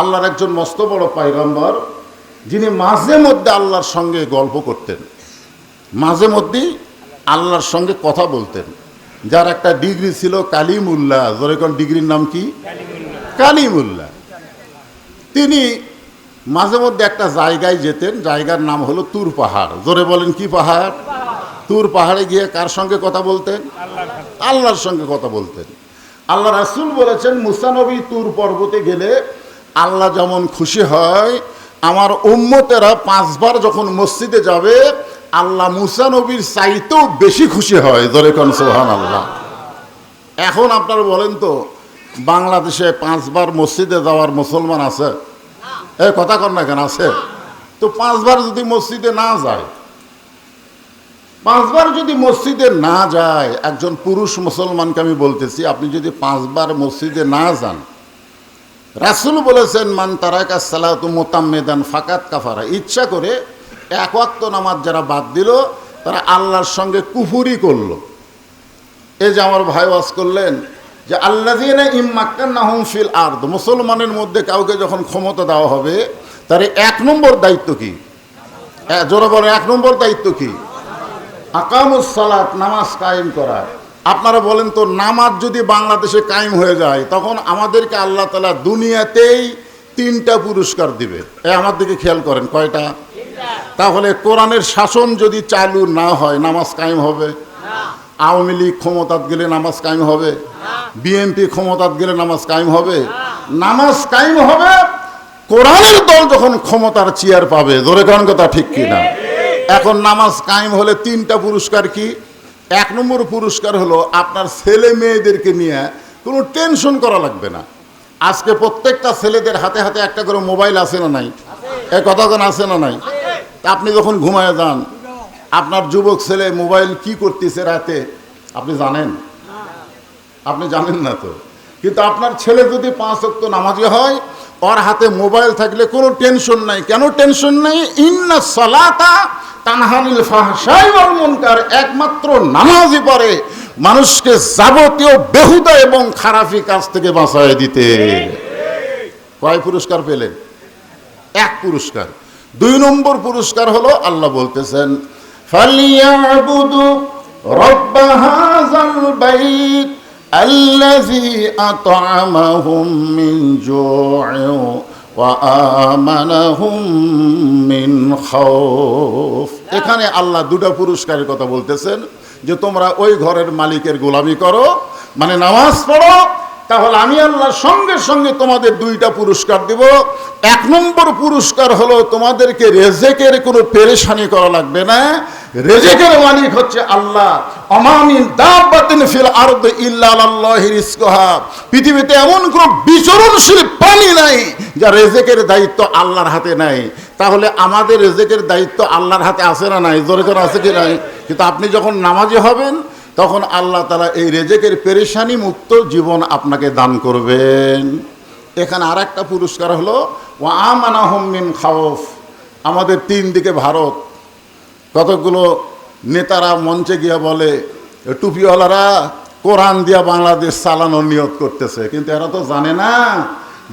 আল্লাহর একজন মস্ত বড় পয়গম্বর, যিনি মাঝে মধ্যে আল্লাহর সঙ্গে গল্প করতেন, মাঝে মধ্যেই আল্লাহর সঙ্গে কথা বলতেন, যার একটা ডিগ্রি ছিল কালিমুল্লাহ। যেরকম ডিগ্রির নাম কি? কালিমুল্লাহ। তিনি মাঝে মধ্যে একটা জায়গায় যেতেন, জায়গার নাম হলো তুর পাহাড়। জোরে বলেন কি পাহাড়? তুর পাহাড়ে গিয়ে কার সঙ্গে কথা বলতেন? আল্লাহর সঙ্গে কথা বলতেন। আল্লাহ রাসূল বলেছেন, মুসা নবী তুর পর্বতে গেলে আল্লাহ যেমন খুশি হয়, আমার উম্মতেরা 5 বার যখন মসজিদে যাবে আল্লাহ মুসা নবীর চাইতেও বেশি খুশি হয়। জোরে কোন সুবহানাল্লাহ। এখন আপনারা বলেন তো, বাংলাদেশে 5 বার মসজিদে যাওয়ার মুসলমান আছে? কথা কর না কেন? আছে তো। 5 বার যদি মসজিদে না যায়, 5 বার যদি মসজিদে না যায়, একজন পুরুষ মুসলমানকে আমি বলতেছি, আপনি যদি 5 বার মসজিদে না যান, রাসূল বলেছেন, মান তারাকা সালাতু মুতাম্মিদান ফাকাত কাফারা। ইচ্ছা করে 1 ওয়াক্ত নামাজ যারা বাদ দিল, তারা আল্লাহর সঙ্গে কুফরি করলো। এই যে আমার ভাই ওয়াজ করলেন যে আল্লাযীনা ইম্মাক্কান্নাহুম ফিল আরদ, মুসলমানের মধ্যে কাউকে যখন ক্ষমতা দেওয়া হবে, তার 1 নম্বর দায়িত্ব কি? জোরে বলে 1 নম্বর দায়িত্ব কি? আকামুস সালাত, নামাজ কায়েম করা। আপনারা বলেন তো, নামাজ যদি বাংলাদেশে কায়েম হয়ে যায়, তখন আমাদেরকে আল্লাহ তাআলা দুনিয়াতেই 3টা পুরস্কার দিবে। আমার দিকে খেয়াল করেন, কয়টা? তাহলে কোরআনের শাসন যদি চালু না হয়, নামাজ কায়েম হবে? আওয়ামী লীগ ক্ষমতাত গেলে নামাজ কায়েম হবে? বিএনপি ক্ষমতাত গেলে নামাজ কায়েম হবে? নামাজ কায়েম হবে কোরআনের দল যখন ক্ষমতার চেয়ার পাবে। জোরে কোন কথা ঠিক কিনা? এখন নামাজ কায়েম হলে 3টা পুরস্কার কি? 1 নম্বর পুরস্কার হলো, আপনার ছেলে মেয়েদেরকে নিয়ে কোনো টেনশন করা লাগবে না। আজকে প্রত্যেকটা ছেলেদের হাতে হাতে একটা করে মোবাইল আছে না নাই? কথা কোন আছে না নাই? আপনি যখন ঘুমায় যান, আপনার যুবক ছেলে মোবাইল কি করতেছে রাতে আপনি জানেন? আপনি জানেন না তো। কিন্তু আপনার ছেলে যদি 5 ওয়াক্ত নামাজি হয়, ওর হাতে মোবাইল থাকলে কোনো টেনশন নাই। কেন টেনশন নাই? ইন্নাস সালাতা তানহা আনিল ফাহশাই ওয়াল মুনকার। একমাত্র নামাজই পারে মানুষকে যাবতীয় বেহুদা এবং খারাপি কাজ থেকে বাঁচায় দিতে। কয় পুরস্কার পেলেন? 1 পুরস্কার। 2 নম্বর পুরস্কার হলো, আল্লাহ বলতেছেন, ফালিয়াবুদু রাব্ব হাযাল বাইত আল্লাযী আত'আমাহুম মিন জু'ইন ওয়া আমানাহুম মিন খাউফ। এখানে আল্লাহ 2টা পুরস্কারের কথা বলতেছেন, যে তোমরা ওই ঘরের মালিকের গোলামি করো, মানে নামাজ পড়ো, তাহলে আমি আল্লাহ সঙ্গে সঙ্গে তোমাদের 2টা পুরস্কার দিব। 1 নম্বর পুরস্কার হলো, তোমাদেরকে রেজেকের কোনো পেরেশানি করা লাগবে না। রেজেকের মালিক হচ্ছে আল্লাহ। অমামিন দাব্বাতিন ফিল আরদি ইল্লা আলাল্লাহি রিজকুহা। পৃথিবীতে এমন কোনো বিচরণশীল প্রাণী নাই যার রেজেকের দায়িত্ব আল্লাহর হাতে নাই। তাহলে আমাদের রেজেকের দায়িত্ব আল্লাহর হাতে আছে না নাই? জোরে করে আছে কি নাই? কিন্তু আপনি যখন নামাজি হবেন, তখন আল্লাহ তাআলা এই রেজেকের পেরেশানি মুক্ত জীবন আপনাকে দান করবেন। এখানে আরেকটা পুরস্কার হলো, ওয়া আমানাহুম মিন খাউফ। আমাদের 3 দিকে ভারত। কতগুলো নেতারা মঞ্চে গিয়া বলে, টুপিওয়ালারা কোরআন দিয়া বাংলাদেশ চালানোর নিয়ত করতেছে, কিন্তু এরা তো জানে না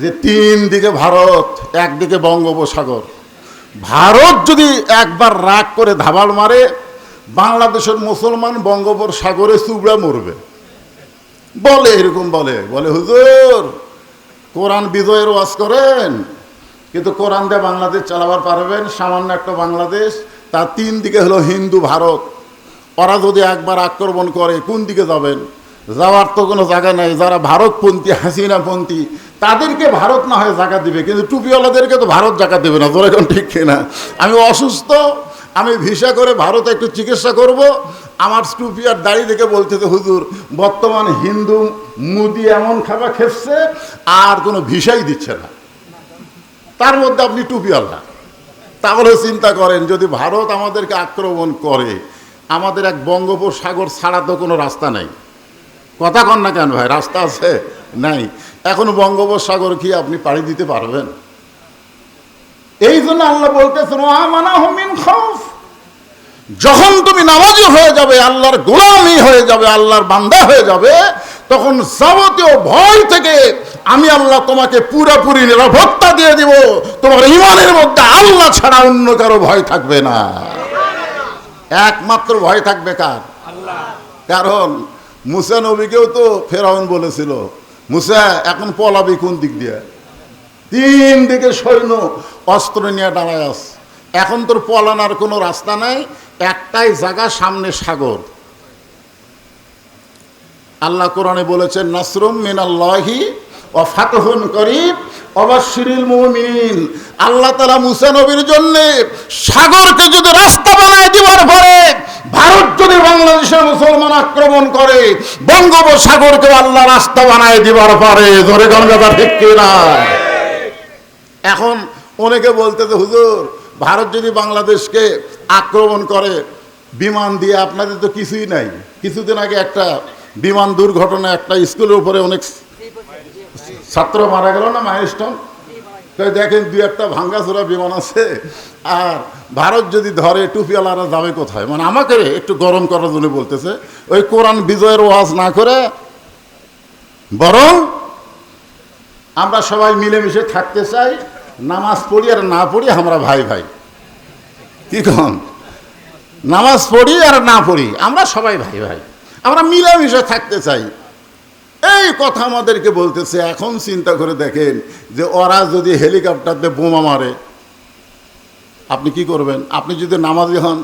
যে 3 দিকে ভারত, একদিকে বঙ্গোপসাগর। ভারত যদি একবার রাগ করে ধাবাল মারে, বাংলাদেশের মুসলমান বঙ্গোপসাগরে চুবড়া মরবে। বলে এরকম বলে হুজুর কোরআন বিজয়ের ওয়াজ করেন, কিন্তু কোরআন দিয়ে বাংলাদেশ চালাবার পারবেন? সামান্য একটা বাংলাদেশ, তার 3 দিকে হলো হিন্দু ভারত। ওরা যদি একবার আক্রমণ করে, কোন দিকে যাবেন? যাওয়ার তো কোনো জায়গা নাই। যারা ভারতপন্থী, হাসিনাপন্থী, তাদেরকে ভারত না হয় জায়গা দিবে, কিন্তু টুপিওয়ালাদেরকে তো ভারত জায়গা দেবে না। তোরা এখন ঠিক কিনা? আমি অসুস্থ, আমি ভিসা করে ভারতে একটু চিকিৎসা করব, আমার টুপি আর দাড়ি দেখে বলতেছে, হুজুর বর্তমান হিন্দু মুদি এমন খাবার খেচ্ছে আর কোনো ভিসাই দিচ্ছে না, তার মধ্যে আপনি টুপিওয়ালা। তাহলে চিন্তা করেন, যদি ভারত আমাদেরকে আক্রমণ করে, আমাদের এক বঙ্গোপসাগর ছাড়া তো কোনো রাস্তা নাই। কথা কন না কেন ভাই? রাস্তা আছে? নাই। এখন বঙ্গোপসাগর কি আপনি পাড়ি দিতে পারবেন? এই জন্য আল্লাহ বলতেছেন, ওয়া আমানাহুম মিন খাউফ। যখন তুমি নামাজি হয়ে যাবে, আল্লাহর গোলামি হয়ে যাবে, আল্লাহর বান্দা হয়ে যাবে, তখন যাবতীয় ভয় থেকে আমি আল্লাহ তোমাকে পুরোপুরি নিরাপত্তা দিয়ে দিব। তোমার ঈমানের মধ্যে আল্লাহ ছাড়া অন্য কারো ভয় থাকবে না, একমাত্র ভয় থাকবে কার? আল্লাহ। কারণ মুসা নবীকেও তো ফেরাউন বলেছিল, মুসা এখন পলাবি কোন দিক দিয়ে? 3 দিকে সৈন্য অস্ত্র নিয়ে দাঁড়ায় আস, এখন তোর পলানোর কোনো রাস্তা নাই, একটাই জায়গা, সামনে সাগর। আল্লাহ কোরআনে বলেছেন নাসরুম মিনাল্লাহি ওয়া ফাতহুন করিব ওয়া বাশশিরিল মুমিনিন। আল্লাহ তাআলা মুসা নবীর জন্য সাগরকে যদি রাস্তা বানায় দিবার পরে, ভারত যদি বাংলাদেশের মুসলমান আক্রমণ করে, বঙ্গোপসাগরকে আল্লাহ রাস্তা বানায় দিবার পরে। ধরে গঙ্গা ঠিক কিনা? এখন অনেকে বলতেছে হুজুর, ভারত যদি বাংলাদেশকে আক্রমণ করে বিমান দিয়ে, আপনাদের তো কিছুই নাই। কিছুদিন আগে একটা বিমান দুর্ঘটনা, একটা স্কুলের উপরে অনেক ছাত্র মারা গেল না, মাইলস্টোন। দেখেন 2-1টা ভাঙ্গাচোরা বিমান আছে, আর ভারত যদি ধরে টুপিওয়ালারা যাবে কোথায়? মানে আমাকে একটু গরম করার জন্য বলতেছে, ওই কোরআন বিজয়ের ওয়াজ না করে বরং আমরা সবাই মিলেমিশে থাকতে চাই, নামাজ পড়ি আর না পড়ি আমরা ভাই ভাই। কি কন? নামাজ পড়ি আর না পড়ি আমরা সবাই ভাই ভাই, আমরা মিলেমিশে থাকতে চাই, এই কথা আমাদেরকে বলতেছে। এখন চিন্তা করে দেখেন যে ওরা যদি হেলিকপ্টার দিয়ে বোমা মারে, আপনি কি করবেন? আপনি যদি নামাজি হন,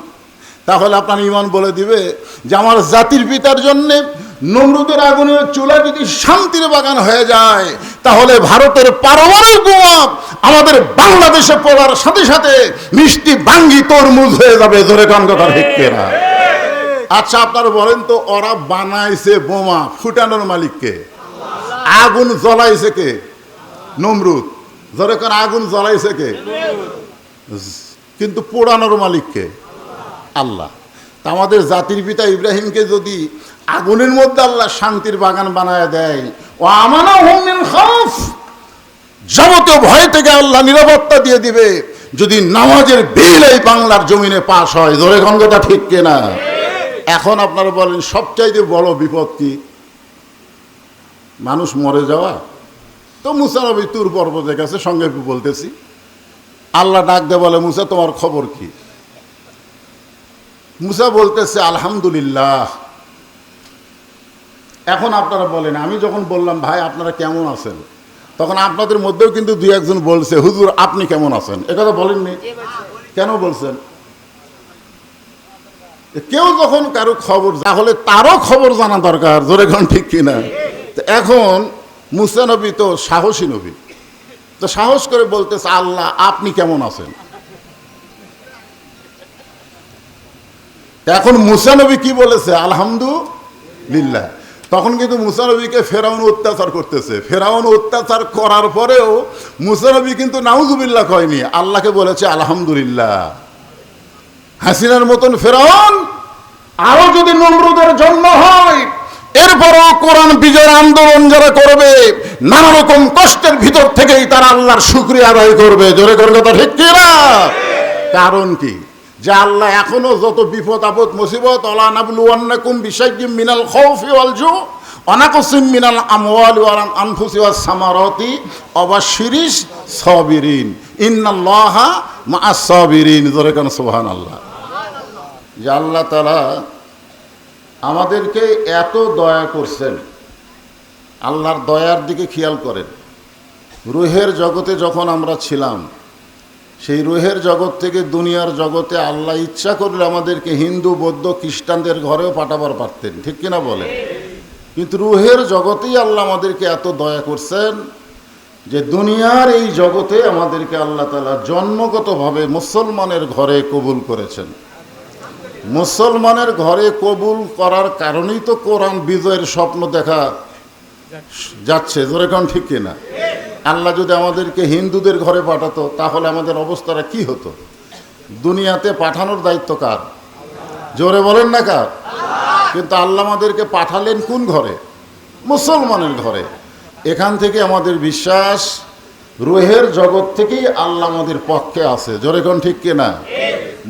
তাহলে আপনার ঈমান বলে দিবে যে আমার জাতির পিতার জন্যে নমরুদের আগুনের চুলা যদি শান্তির বাগান হয়ে যায়, তাহলে ভারতের পারমাণবিক বোমা আমাদের বাংলাদেশে পড়ার সাথে সাথে মিষ্টি ভাঙ্গি তরমুজ হয়ে যাবে। ধরে কান কথা ঠিক কিনা? আচ্ছা আপনারা বলেন তো, ওরা বানাইছে বোমা, ফুটানোর মালিককে? আগুন জ্বলাইছে কে? নমরুদ। ধরে কান আগুন জ্বলাইছে কে? কিন্তু পোড়ানোর মালিককে? আল্লাহ। তা আমাদের জাতির পিতা ইব্রাহিমকে যদি আগুনের মধ্যে আল্লাহ শান্তির বাগান বানায় দেয়, ও আমানাহুম মিন খাউফ, যাবতীয় ভয় থেকে আল্লাহ নিরাপত্তা দিয়ে দিবে যদি নামাজের বিল এই বাংলার জমিনে পাশ হয়। ধরে গঙ্গা ঠিক কিনা? এখন আপনারা বলেন সবচাইতে বড় বিপদ কি? মানুষ মরে যাওয়া। তো মুসা নবী তুর পর্বতের কাছে, সঙ্গে বলতেছি, আল্লাহ ডাক দিয়ে বলে, মুসা তোমার খবর কি? মুসা বলতেছে আলহামদুলিল্লাহ। এখন আপনারা বলেন, আমি যখন বললাম ভাই আপনারা কেমন আছেন, তখন আপনাদের মধ্যেও কিন্তু 2-1 জন বলছে হুজুর আপনি কেমন আছেন। একথা বলেননি? কেন বলছেন? কেউ যখন কারো খবর, তাহলে তারও খবর জানা দরকার। জোরে কোন ঠিক কিনা? এখন মুসা নবী তো সাহসী নবী, তো সাহস করে বলতেছে আল্লাহ আপনি কেমন আছেন। এখন মুসা নবী কি বলেছে? আলহামদুলিল্লাহ। তখন কিন্তু মুসা নবীকে ফেরাউন অত্যাচার করতেছে। ফেরাউন অত্যাচার করার পরেও মুসা নবী কিন্তু নাউজুবিল্লাহ কয়নি, আল্লাহকে বলেছে আলহামদুলিল্লাহ। হাসিনার মতন ফেরাউন আরো যদি নমরুদের জন্ম হয়, এরপরও কোরআন বিজয়ের আন্দোলন যারা করবে, নানা রকম কষ্টের ভিতর থেকেই তারা আল্লাহর শুকরিয়া আদায় করবে। জোরে করে কথা ঠিক কিনা? কারণ কি? যে আল্লাহ এখনো যত বিপদ আপদ মুসিবত, ওয়ালা নাবলুওয়ান্নাকুম বিশাইয়্যিম মিনাল খাউফি ওয়াল জু ওয়া নাকসিম মিনাল আমওয়ালি ওয়াল আনফুসি ওয়াস সামারাতি ওয়া বাশশিরিস সাবিরিন ইন্নাল্লাহা মাআস সাবিরিন। জোরে কান সুবহানাল্লাহ। যে আল্লাহ তাআলা আমাদেরকে এত দয়া করছেন, আল্লাহর দয়ার দিকে খেয়াল করেন। রুহের জগতে যখন আমরা ছিলাম, সেই রুহের জগৎ থেকে দুনিয়ার জগতে আল্লাহ ইচ্ছা করলে আমাদেরকে হিন্দু বৌদ্ধ খ্রিস্টানদের ঘরেও পাঠাবার পারতেন, ঠিক কিনা বলে? কিন্তু রুহের জগতেই আল্লাহ আমাদেরকে এত দয়া করছেন যে দুনিয়ার এই জগতে আমাদেরকে আল্লাহ তাআলা জন্মগতভাবে মুসলমানের ঘরে কবুল করেছেন। মুসলমানের ঘরে কবুল করার কারণেই তো কোরআন বিজয়ের স্বপ্ন দেখা যাচ্ছে। জোরে কান ঠিক কিনা? আল্লাহ যদি আমাদেরকে হিন্দুদের ঘরে পাঠাতো, তাহলে আমাদের অবস্থাটা কি হতো? দুনিয়াতে পাঠানোর দায়িত্ব কার? জোরে বলেন না কার? কিন্তু আল্লাহ আমাদেরকে পাঠালেন কোন ঘরে? মুসলমানের ঘরে। এখান থেকে আমাদের বিশ্বাস, রুহের জগৎ থেকেই আল্লাহ আমাদের পক্ষে আছে। জোরে কোন ঠিক কিনা?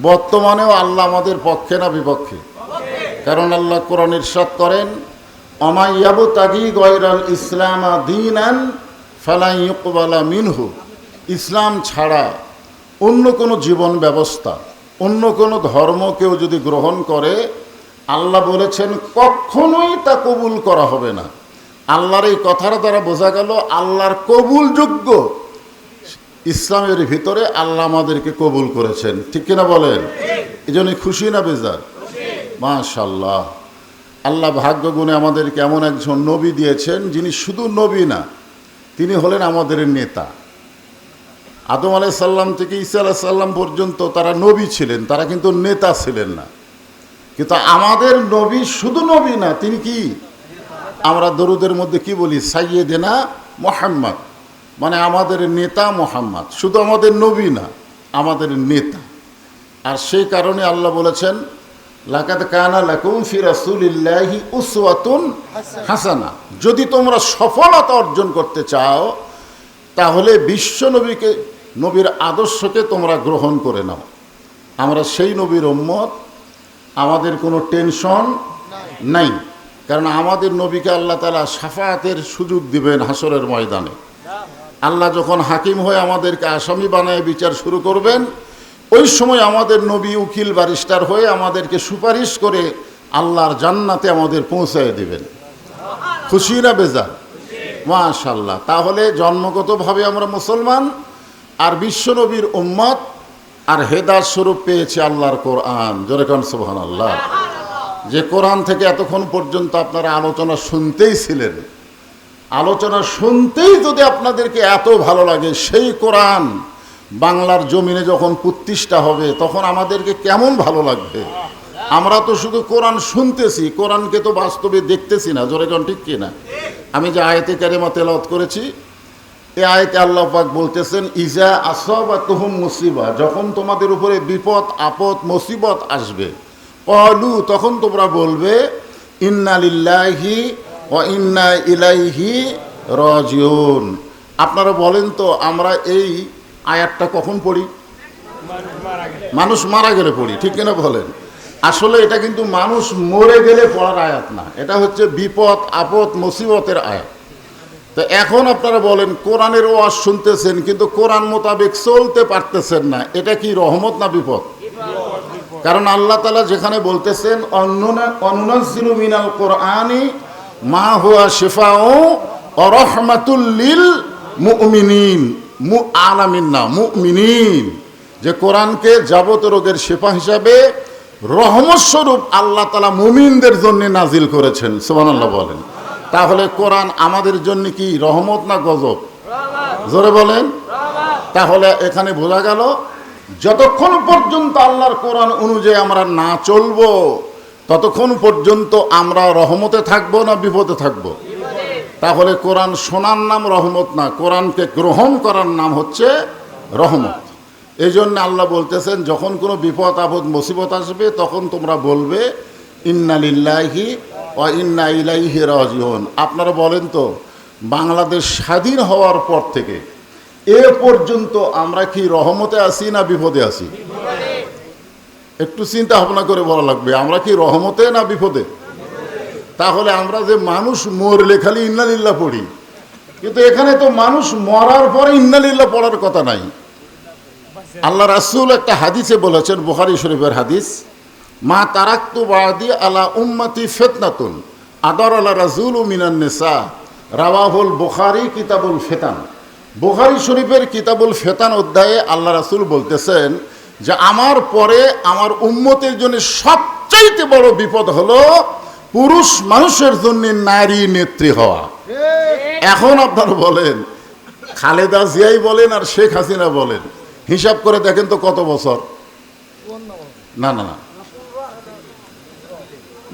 বর্তমানেও আল্লাহ আমাদের পক্ষে না বিপক্ষে? কারণ আল্লাহ কোরআন ইরশাদ করেন, ওমা ইয়াবতাগি গায়রাল ইসলামা দীনান ফালা ইউকবালা মিনহু, ইসলাম ছাড়া অন্য কোনো জীবন ব্যবস্থা, অন্য কোনো ধর্ম কেউ যদি গ্রহণ করে, আল্লাহ বলেছেন কখনোই তা কবুল করা হবে না। আল্লাহর এই কথার দ্বারা বোঝা গেল আল্লাহর কবুলযোগ্য ইসলামের ভিতরে আল্লাহ আমাদেরকে কবুল করেছেন, ঠিক কিনা বলেন? এই জন্য খুশি না বেজার? মাশাআল্লাহ, আল্লাহ ভাগ্য গুণে আমাদেরকে এমন একজন নবী দিয়েছেন যিনি শুধু নবী না, তিনি হলেন আমাদের নেতা। আদম আলাইহিস সালাম থেকে ঈসা আলাইহিস সালাম পর্যন্ত তারা নবী ছিলেন, তারা কিন্তু নেতা ছিলেন না। কিন্তু আমাদের নবী শুধু নবী না, তিনি কি? আমরা দরুদের মধ্যে কি বলি? সাইয়্যিদেনা মুহাম্মদ, মানে আমাদের নেতা মুহাম্মদ, শুধু আমাদের নবী না, আমাদের নেতা। আর সেই কারণে আল্লাহ বলেছেন লাকাদ কানা লাকুম ফি রাসূলিল্লাহি উসওয়াতুন হাসানা, যদি তোমরা সফলতা অর্জন করতে চাও তাহলে বিশ্ব নবীকে, নবীর আদর্শকে তোমরা গ্রহণ করে নাও। আমরা সেই নবীর উম্মত, আমাদের কোনো টেনশন নাই, কারণ আমাদের নবীকে আল্লাহ তাআলা শাফাআতের সুযোগ দিবেন হাসরের ময়দানে। আল্লাহ যখন হাকিম হয়ে আমাদেরকে আসামি বানায় বিচার শুরু করবেন, ওই সময় আমাদের নবী উকিল ব্যারিস্টার হয়ে আমাদেরকে সুপারিশ করে আল্লাহর জান্নাতে আমাদের পৌঁছায় দিবেন। খুশি না বেজার? মাশাআল্লাহ। তাহলে জন্মগতভাবে আমরা মুসলমান, আর বিশ্ব নবীর উম্মত, আর হেদায়েত স্বরূপ পেয়েছে আল্লাহর কোরআন। জোরে কোন সুবহানাল্লাহ। যে কোরআন থেকে এতক্ষণ পর্যন্ত আপনারা আলোচনা শুনতেই ছিলেন, আলোচনা শুনতেই যদি আপনাদেরকে এত ভালো লাগে, সেই কোরআন বাংলার জমিনে যখন প্রতিষ্ঠা হবে তখন আমাদেরকে কেমন ভালো লাগবে। আমরা তো শুধু কোরআন শুনতেছি, কোরআনকে তো বাস্তবে দেখতেছি না। জোরে কোন ঠিক কিনা? আমি যে আয়াতে কারিমা তেলাওয়াত করেছি, এই আয়াতে আল্লাহ পাক বলতেছেন ইজা আসাবাতুহুম মুসিবা, যখন তোমাদের উপরে বিপদ আপদ মুসিবত আসবে, ক্বালু, তখন তোমরা বলবে ইন্না লিল্লাহি ওয়া ইন্না ইলাইহি রাজিউন। আপনারা বলেন তো, আমরা এই আয়াতটা কখন পড়ি? মানুষ মারা গেলে পড়ি, ঠিক কিনা বলেন? আসলে এটা কিন্তু মানুষ মরে গেলে পড়ার আয়াত না, এটা হচ্ছে বিপদ আপদ মুসিবতের আয়াত। তো এখন আপনারা বলেন কোরআনের ওয়াজ শুনতেছেন কিন্তু কোরআন মোতাবেক চলতে পারতেছেন না, এটা কি রহমত না বিপদ? কারণ আল্লাহ তাআলা যেখানে বলতেছেন অনুনাজ্জিলু মিনাল কোরআনি মা হুয়া শিফাউ ওয়া রাহমাতুল লিল মুমিনিন, আলামিন না, মুমিনিন, যে কোরআনকে যাবতীয় রোগের শিফা হিসাবে রহমত স্বরূপ আল্লাহ তাআলা মুমিনদের জন্য নাজিল করেছেন। সুবহানাল্লাহ বলেন। তাহলে কোরআন আমাদের জন্য কি রহমত না গজব? জোরে বলেন। তাহলে এখানে বোঝা গেল যতক্ষণ পর্যন্ত আল্লাহর কোরআন অনুযায়ী আমরা না চলবো ততক্ষণ পর্যন্ত আমরা রহমতে থাকবো না বিপদে থাকবো? তাহলে কোরআন শোনার নাম রহমত না, কোরআনকে গ্রহণ করার নাম হচ্ছে রহমত। এই জন্য আল্লাহ বলতেছেন যখন কোনো বিপদ আপদ মুসিবত আসবে তখন তোমরা বলবে ইন্না লিল্লাহি ওয়া ইন্না ইলাইহি রাজিউন। আপনারা বলেন তো, বাংলাদেশ স্বাধীন হওয়ার পর থেকে এ পর্যন্ত আমরা কি রহমতে আছি না বিপদে আছি? একটু চিন্তা ভাবনা করে বলা লাগবে, আমরা কি রহমতে না বিপদে? তাহলে আমরা যে মানুষ মরলে খালি ইন্নালিল্লাহ পড়ি, কিন্তু এখানে তো মানুষ মরার পরে ইন্নালিল্লাহ পড়ার কথা নাই। আল্লাহ রাসূল একটা হাদিসে বলেছেন, বুখারী শরীফের হাদিস, মা তারাকতু বাদি আলা উম্মতি ফিতনাতুন আদার আলা রাজুলু মিনান নিসা, রাওয়াহুল বুখারী কিতাবুল ফিতান। বুখারী শরীফের কিতাবুল ফিতান অধ্যায়ে আল্লাহ রাসূল বলতেছেন যে আমার পরে আমার উম্মতের জন্য সবচাইতে বড় বিপদ হলো পুরুষ মানুষের জন্য নারী নেত্রী হওয়া। এখন আপনারা বলেন, খালেদা জিয়াই বলেন আর শেখ হাসিনা বলেন, হিসাব করে দেখেন তো কত বছর? না না না,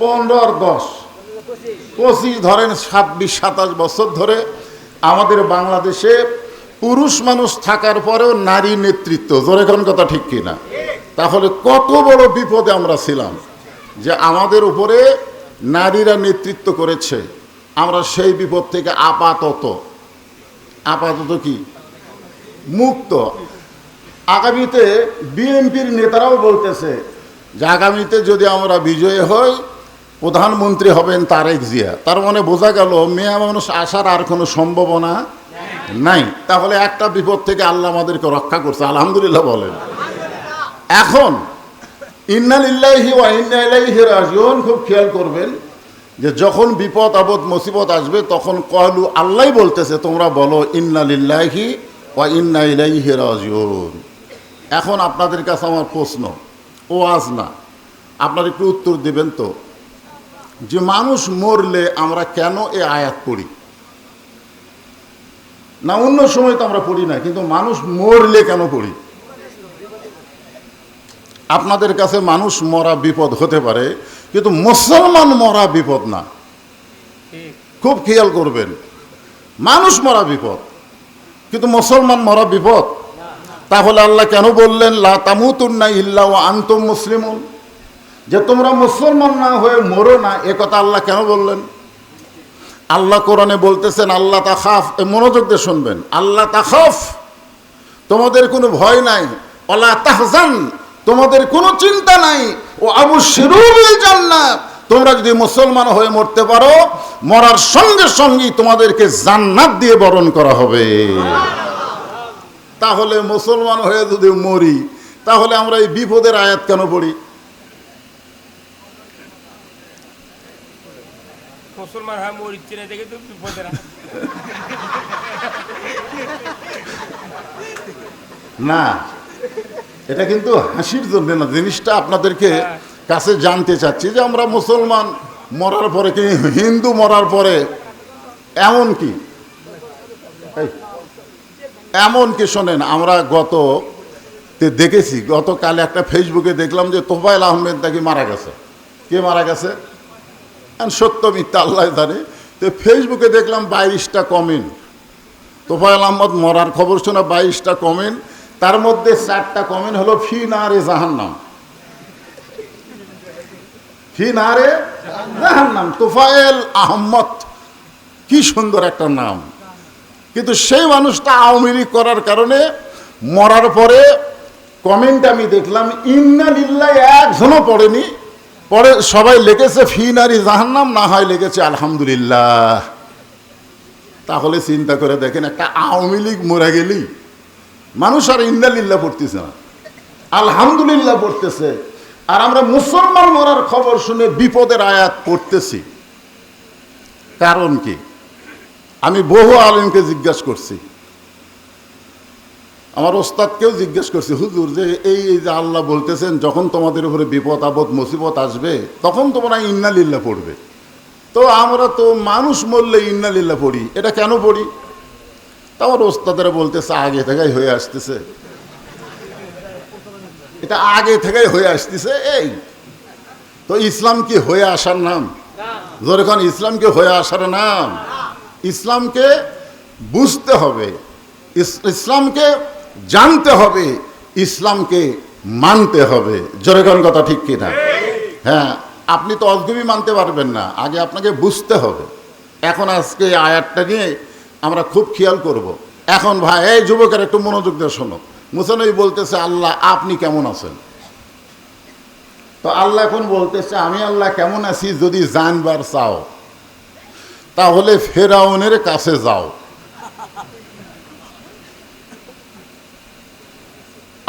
15 আর 10 25 ধরেন, 26-27 বছর ধরে আমাদের বাংলাদেশে পুরুষ মানুষ থাকার পরেও নারী নেতৃত্ব। জোরে কোন কথা ঠিক কিনা? তাহলে কত বড় বিপদে আমরা ছিলাম যে আমাদের উপরে নারীরা নেতৃত্ব করেছে। আমরা সেই বিপদ থেকে আপাতত কি মুক্ত। আগামীতে বিএনপির নেতারাও বলতেছে যে আগামীতে যদি আমরা বিজয়ী হই প্রধানমন্ত্রী হবেন তারেক জিয়া, তার মানে বোঝা গেল মেয়ে মানুষ আসার আর কোনো সম্ভাবনা নাই। তাহলে একটা বিপদ থেকে আল্লাহ আমাদেরকে রক্ষা করছে, আলহামদুলিল্লাহ বলেন। এখন ইন্না লিল্লাহি ওয়া ইন্না ইলাইহি রাজিউন, খুব খেয়াল করবেন যে যখন বিপদ আপদ মুসিবত আসবে তখন কলু, আল্লাহই বলতেছে তোমরা বলো ইন্না লিল্লাহি ওয়া ইন্না ইলাইহি রাজিউন। এখন আপনাদের কাছে আমার প্রশ্ন, ওয়াজ না, আপনারা একটু উত্তর দিবেন তো, যে মানুষ মরলে আমরা কেন এ আয়াত পড়ি না? অন্য সময় তো আমরা পড়ি না, কিন্তু মানুষ মরলে কেন পড়ি? আপনাদের কাছে মানুষ মরা বিপদ হতে পারে, কিন্তু মুসলমান মরা বিপদ না। খুব খেয়াল করবেন, মানুষ মরা বিপদ, কিন্তু মুসলমান মরা বিপদ। তাহলে আল্লাহ কেন বললেন লা তামুতুন্না ইল্লা ওয়া আনতুম মুসলিমুন, যে তোমরা মুসলমান না হয়ে মরো না, এ কথা আল্লাহ কেন বললেন? আল্লাহ কোরআনে বলতেছেন আল্লাহ তাখাফ, মনোযোগ দিয়ে শুনবেন, আল্লাহ তাখাফ, তোমাদের কোনো ভয় নাই, ওয়ালা তাহজান, তোমাদের কোনো চিন্তা নাই, ও আবশিরু বিল জান্নাত, তোমরা যদি মুসলমান হয়ে মরতে পারো, মরার সঙ্গে সঙ্গেই তোমাদেরকে জান্নাত দিয়ে বরণ করা হবে। তাহলে মুসলমান হয়ে যদি মরি, তাহলে আমরা এই বিপদের আয়াত কেন পড়ি? মুসলমান হয়ে মরিচ্ছে না দেখে তো বিপদের না, এটা কিন্তু হাসির জন্য না, জিনিসটা আপনাদেরকে কাছে জানতে চাচ্ছি যে আমরা মুসলমান মরার পরে কি হিন্দু মরার পরে এমনকি শোনেন, আমরা দেখেছি গতকাল একটা ফেসবুকে দেখলাম যে তোফায়েল আহমেদ নাকি মারা গেছে। কে মারা গেছে? সত্য মিথ্যা আল্লাহ জানে। তো ফেসবুকে দেখলাম 22টা কমেন্ট, তোফায়েল আহমদ মরার খবর শোনা 22টা কমেন্ট, তার মধ্যে 4টা কমেন্ট হলো ফি নারে জাহান্নাম, ফি নারে জাহান্নাম। তোফায়েল আহমদ, কি সুন্দর একটা নাম, কিন্তু সেই মানুষটা আওয়ামী লীগ করার কারণে মরার পরে কমেন্ট আমি দেখলাম ইন্না লিল্লাহি একজনও পড়েনি, পরে সবাই লিখেছে ফি নারি জাহান্নাম, না হয় লিখেছে আলহামদুলিল্লাহ। তাহলে চিন্তা করে দেখেন, একটা আওয়ামী লীগ মরে গেলি মানুষ আর ইন্না লিল্লাহ পড়তেছে না, আলহামদুলিল্লাহ পড়তেছে। আর আমরা মুসলমান মরার খবর শুনে বিপদের আয়াত পড়তেছি, কারণ কি? আমি বহু আলেমকে জিজ্ঞাসা করছি, আমার ওস্তাদকেও জিজ্ঞেস করছি, হুজুর যে এই যে আল্লাহ বলতেছেন যখন তোমাদের উপরে বিপদ আপদ মুসিবত আসবে তখন তোমরা ইন্না লিল্লাহ পড়বে, তো আমরা তো মানুষ মরলে ইন্না লিল্লাহ পড়ি, এটা কেন পড়ি? তা আমার ওস্তাদেরা বলতেছে আগে থেকেই হয়ে আসতেছে, এটা আগে থেকেই হয়ে আসতেছে। এই তো ইসলাম কি হয়ে আসার নাম? যখন ইসলাম কি হয়ে আসার নাম? ইসলামকে বুঝতে হবে, ইসলামকে জানতে হবে, ইসলামকে মানতে হবে। জোরেগণ কথা ঠিক কিনা? হ্যাঁ, আপনি তো অজগবি মানতে পারবেন না, আগে আপনাকে বুঝতে হবে। এখন আজকে এই আয়াতটা নিয়ে আমরা খুব খেয়াল করব। এখন ভাই এই যুবকের একটু মনোযোগ দিয়ে শোনো, মুসানবী বলতেছে আল্লাহ আপনি কেমন আছেন? তো আল্লাহ এখন বলতেছে আমি আল্লাহ কেমন আছি যদি জানবার চাও তাহলে ফেরাউনের কাছে যাও।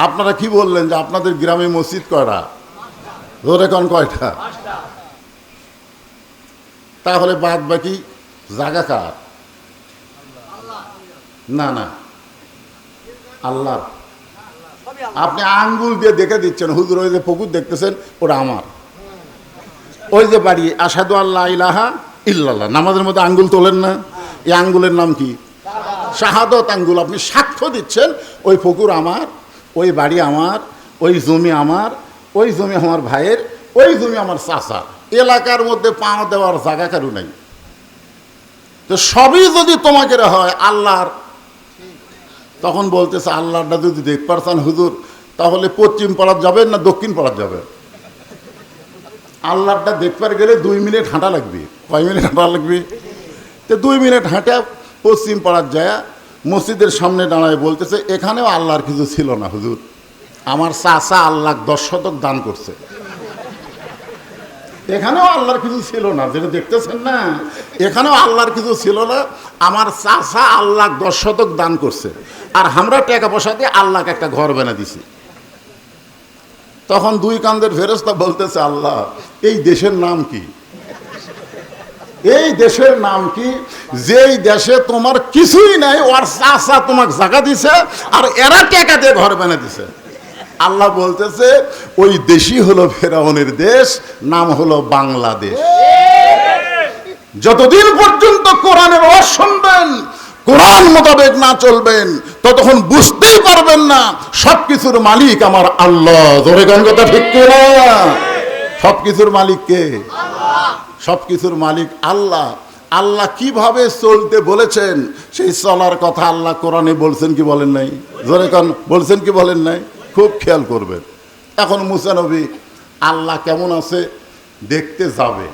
আপনারা কি বললেন যে আপনাদের গ্রামে মসজিদ কয়টা? ধরে কোন কয়টা? তাহলে বাদ বাকি জায়গা কার? না না, আল্লাহ। আপনি আঙ্গুল দিয়ে দেখে দিচ্ছেন, হুজুর ওই যে পুকুর দেখতেছেন ওটা আমার, ওই যে বাড়ি আশহাদু আল্লা ইলাহা ইল্লাল্লাহ, নামাজের মধ্যে আঙ্গুল তোলেন না, এই আঙ্গুলের নাম কি? শাহাদত আঙ্গুল। আপনি সাক্ষ্য দিচ্ছেন ওই পুকুর আমার, ওই বাড়ি আমার, ওই জমি আমার, ওই জমি আমার ভাইয়ের, ওই জমি আমার চাচার, এলাকার মধ্যে পা দেওয়ার জায়গা কারু নাই। তো সবই যদি তোমাকে হয় আল্লাহর, তখন বলতেছে আল্লাহটা যদি দেখ পারছেন হুজুর তাহলে পশ্চিম পাড়ার যাবেন না দক্ষিণ পাড়ার যাবেন? আল্লাহটা দেখবার গেলে 2 মিনিট হাঁটা লাগবে। কয় মিনিট হাঁটা লাগবে? তো 2 মিনিট হাঁটা পশ্চিম পাড়ার যায় মসজিদের সামনে দাঁড়ায় বলতেছে এখানেও আল্লাহর কিছু ছিল না হুজুর, আমার চাচা আল্লাহ 10 শতক দান করছে। এখানেও আল্লাহর কিছু ছিল না, যেটা দেখতেছেন না, এখানেও আল্লাহর কিছু ছিল না। আমার চাচা আল্লাহ 10 শতক দান করছে, আর আমরা টাকা পয়সা দিয়ে আল্লাহকে একটা ঘর বানা দিছি। তখন দুই কান্দের ফেরেশতা বলতেছে, আল্লাহ এই দেশের নাম কি? এই দেশের নাম কি যেই দেশে তোমার কিছুই নাই, ওর চাচা তোমাকে জায়গা দিছে আর এরা টাকা দিয়ে ঘর বানা দিছে? আল্লাহ বলতেছে ওই দেশই হলো ফেরাউনের দেশ, নাম হলো বাংলাদেশ। যতদিন পর্যন্ত কোরআনের ওয়াজ শুনবেন, কোরআন মোতাবেক না চলবেন, ততক্ষণ বুঝতেই পারবেন না সবকিছুর মালিক আমার আল্লাহ। জোরে গান কথা ঠিক কিনা? সবকিছুর মালিক কে? সবকিছুর মালিক আল্লাহ। আল্লাহ কিভাবে চলতে বলেছেন সেই চলার কথা আল্লাহ কোরআনে বলছেন কি বলেন নাই? জোরে গান বলছেন কি বলেন নাই? খুব খেয়াল করবেন। এখন মুসা নবী আল্লাহ কেমন আছে দেখতে যাবে,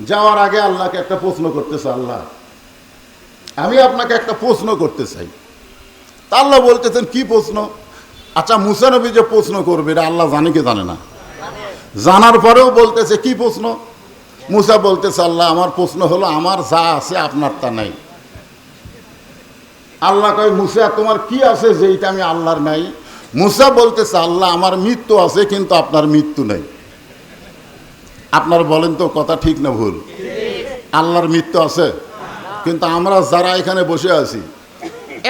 যাওয়ার আগে আল্লাহকে একটা প্রশ্ন করতেছে, আল্লাহ আমি আপনাকে একটা প্রশ্ন করতে চাই। তা আল্লাহ বলতেছেন কি প্রশ্ন? আচ্ছা মুসা নবী যে প্রশ্ন করবে এটা আল্লাহ জানে কি জানে না? জানার পরেও বলতেছে কি প্রশ্ন? মুসা বলতেছে, আল্লাহ আমার প্রশ্ন হলো আমার যা আছে আপনার তা নাই। আল্লাহ কয়, মুসা তোমার কি আছে যেটা আমি আল্লাহর নাই? মুসা বলতেছে, আল্লাহ আমার মৃত্যু আছে কিন্তু আপনার মৃত্যু নাই। আপনার বলেন তো কথা ঠিক না ভুল? আল্লাহর মৃত্যু আছে কিন্তু আমরা যারা এখানে বসে আছি,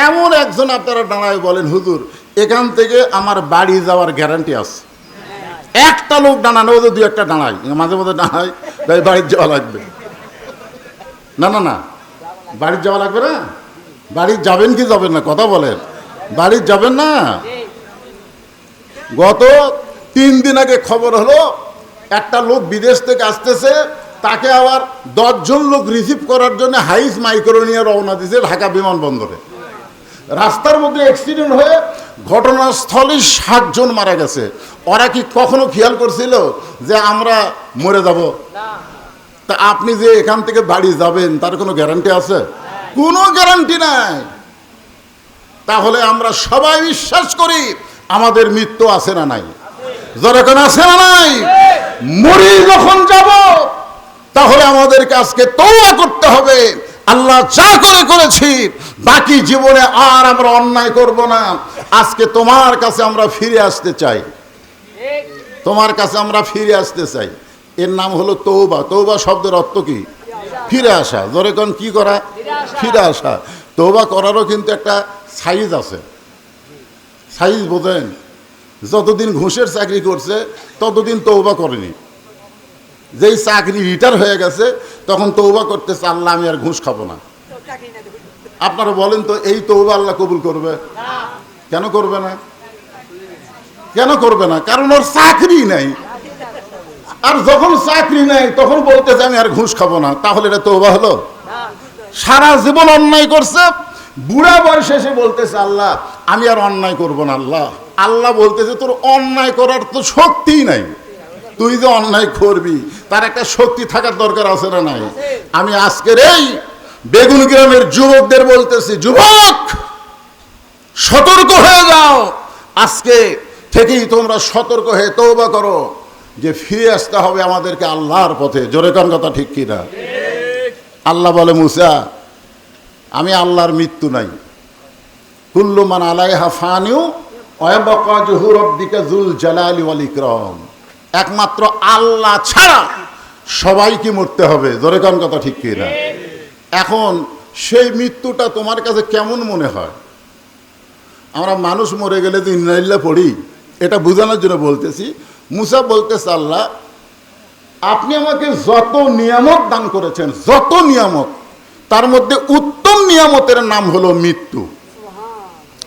এমন একজন আপনারা দাঁড়ায় বলেন, হুজুর এখান থেকে আমার বাড়ি যাওয়ার গ্যারান্টি আছে। একটা লোক দাঁড়ানো, ওদের 2-1টা দাঁড়ায়, মাঝে মাঝে দাঁড়ায়, ভাই বাড়ির যাওয়া লাগবে। না না না, বাড়ির যাওয়া লাগবে না? বাড়ি যাবেন কি যাবেন না? কথা বলেন, বাড়ির যাবেন না? গত 3 দিন আগে খবর হলো একটা লোক বিদেশ থেকে আসতেছে, তাকে আবার 10 জন লোক রিসিভ করার জন্য হাইস মাইক্রো নিয়ে রওনা দিয়েছে ঢাকা বিমানবন্দরে। রাস্তার মধ্যে অ্যাক্সিডেন্ট হয়ে ঘটনাস্থলে 60 জন মারা গেছে। ওরা কি কখনো খেয়াল করছিল যে আমরা মরে যাব? তা আপনি যে এখান থেকে বাড়ি যাবেন তার কোনো গ্যারান্টি আছে? কোনো গ্যারান্টি নাই। তাহলে আমরা সবাই বিশ্বাস করি আমাদের মৃত্যু আছে না নাই? যখন আছে না নাই, মরি যখন যাব তাহলে আমাদেরকে আজকে তওবা করতে হবে। আল্লাহ যা করেছি বাকি জীবনে আর আমরা অন্যায় করব না। আজকে তোমার কাছে আমরা ফিরে আসতে চাই, তোমার কাছে আমরা ফিরে আসতে চাই। এর নাম হলো তওবা। তওবা শব্দের অর্থ কি? ফিরে আসা। জোরে কোন কি করা? ফিরে আসা। তওবা করারও কিন্তু একটা সাইজ আছে। সাইজ বোঝেন? যতদিন ঘুষের চাকরি করছে ততদিন তওবা করেনি। যেই চাকরি রিটায়ার হয়ে গেছে তখন তওবা করতেছে, আল্লাহ আমি আর ঘুষ খাবো না। আপনারা বলেন তো এই তওবা আল্লাহ কবুল করবে? কেন করবে না? কেন করবে না? কারণ ওর চাকরি নাই। আর যখন চাকরি নাই তখন বলতেছে আমি আর ঘুষ খাবো না। তাহলে এটা তওবা হলো? সারা জীবন অন্যায় করছে, বুড়া বয়সে এসে বলতেছে আল্লাহ আমি আর অন্যায় করব না। আল্লাহ বলতেছে তোর অন্যায় করার তো শক্তিই নাই। তুই যে অন্যায় করবি তার একটা শক্তি থাকার দরকার আছে না নাই? আমি আজকের এই বেগুন গ্রামের যুবকদের বলতেছি, যুবক সতর্ক হয়ে যাও। আজকে থেকেই তোমরা সতর্ক হয়ে তওবা করো যে ফিরে আসতে হবে আমাদেরকে আল্লাহর পথে। জোরে কান কথা ঠিক কিনা? আল্লাহ বলে, মুসা আমি আল্লাহর মৃত্যু নাই। কুল্লু মান আলাইহা ফানিউ ওয়া ইয়াবকা ওয়াজহু রাব্বিকা যুল জালালি ওয়াল ইকরাম। একমাত্র আল্লাহ ছাড়া সবাইকে মরতে হবে। জোরে কান কথা ঠিক কিনা? এখন সেই মৃত্যুটা তোমার কাছে কেমন মনে হয়? আমরা মানুষ মরে গেলে তো ইন্না লিল্লাহ পড়ি, এটা বোঝানোর জন্য বলতেছি। মুসা বলতেছে, আল্লাহ আপনি আমাকে যত নিয়ামত দান করেছেন, যত নিয়ামত, তার মধ্যে উত্তম নিয়ামতের নাম হলো মৃত্যু।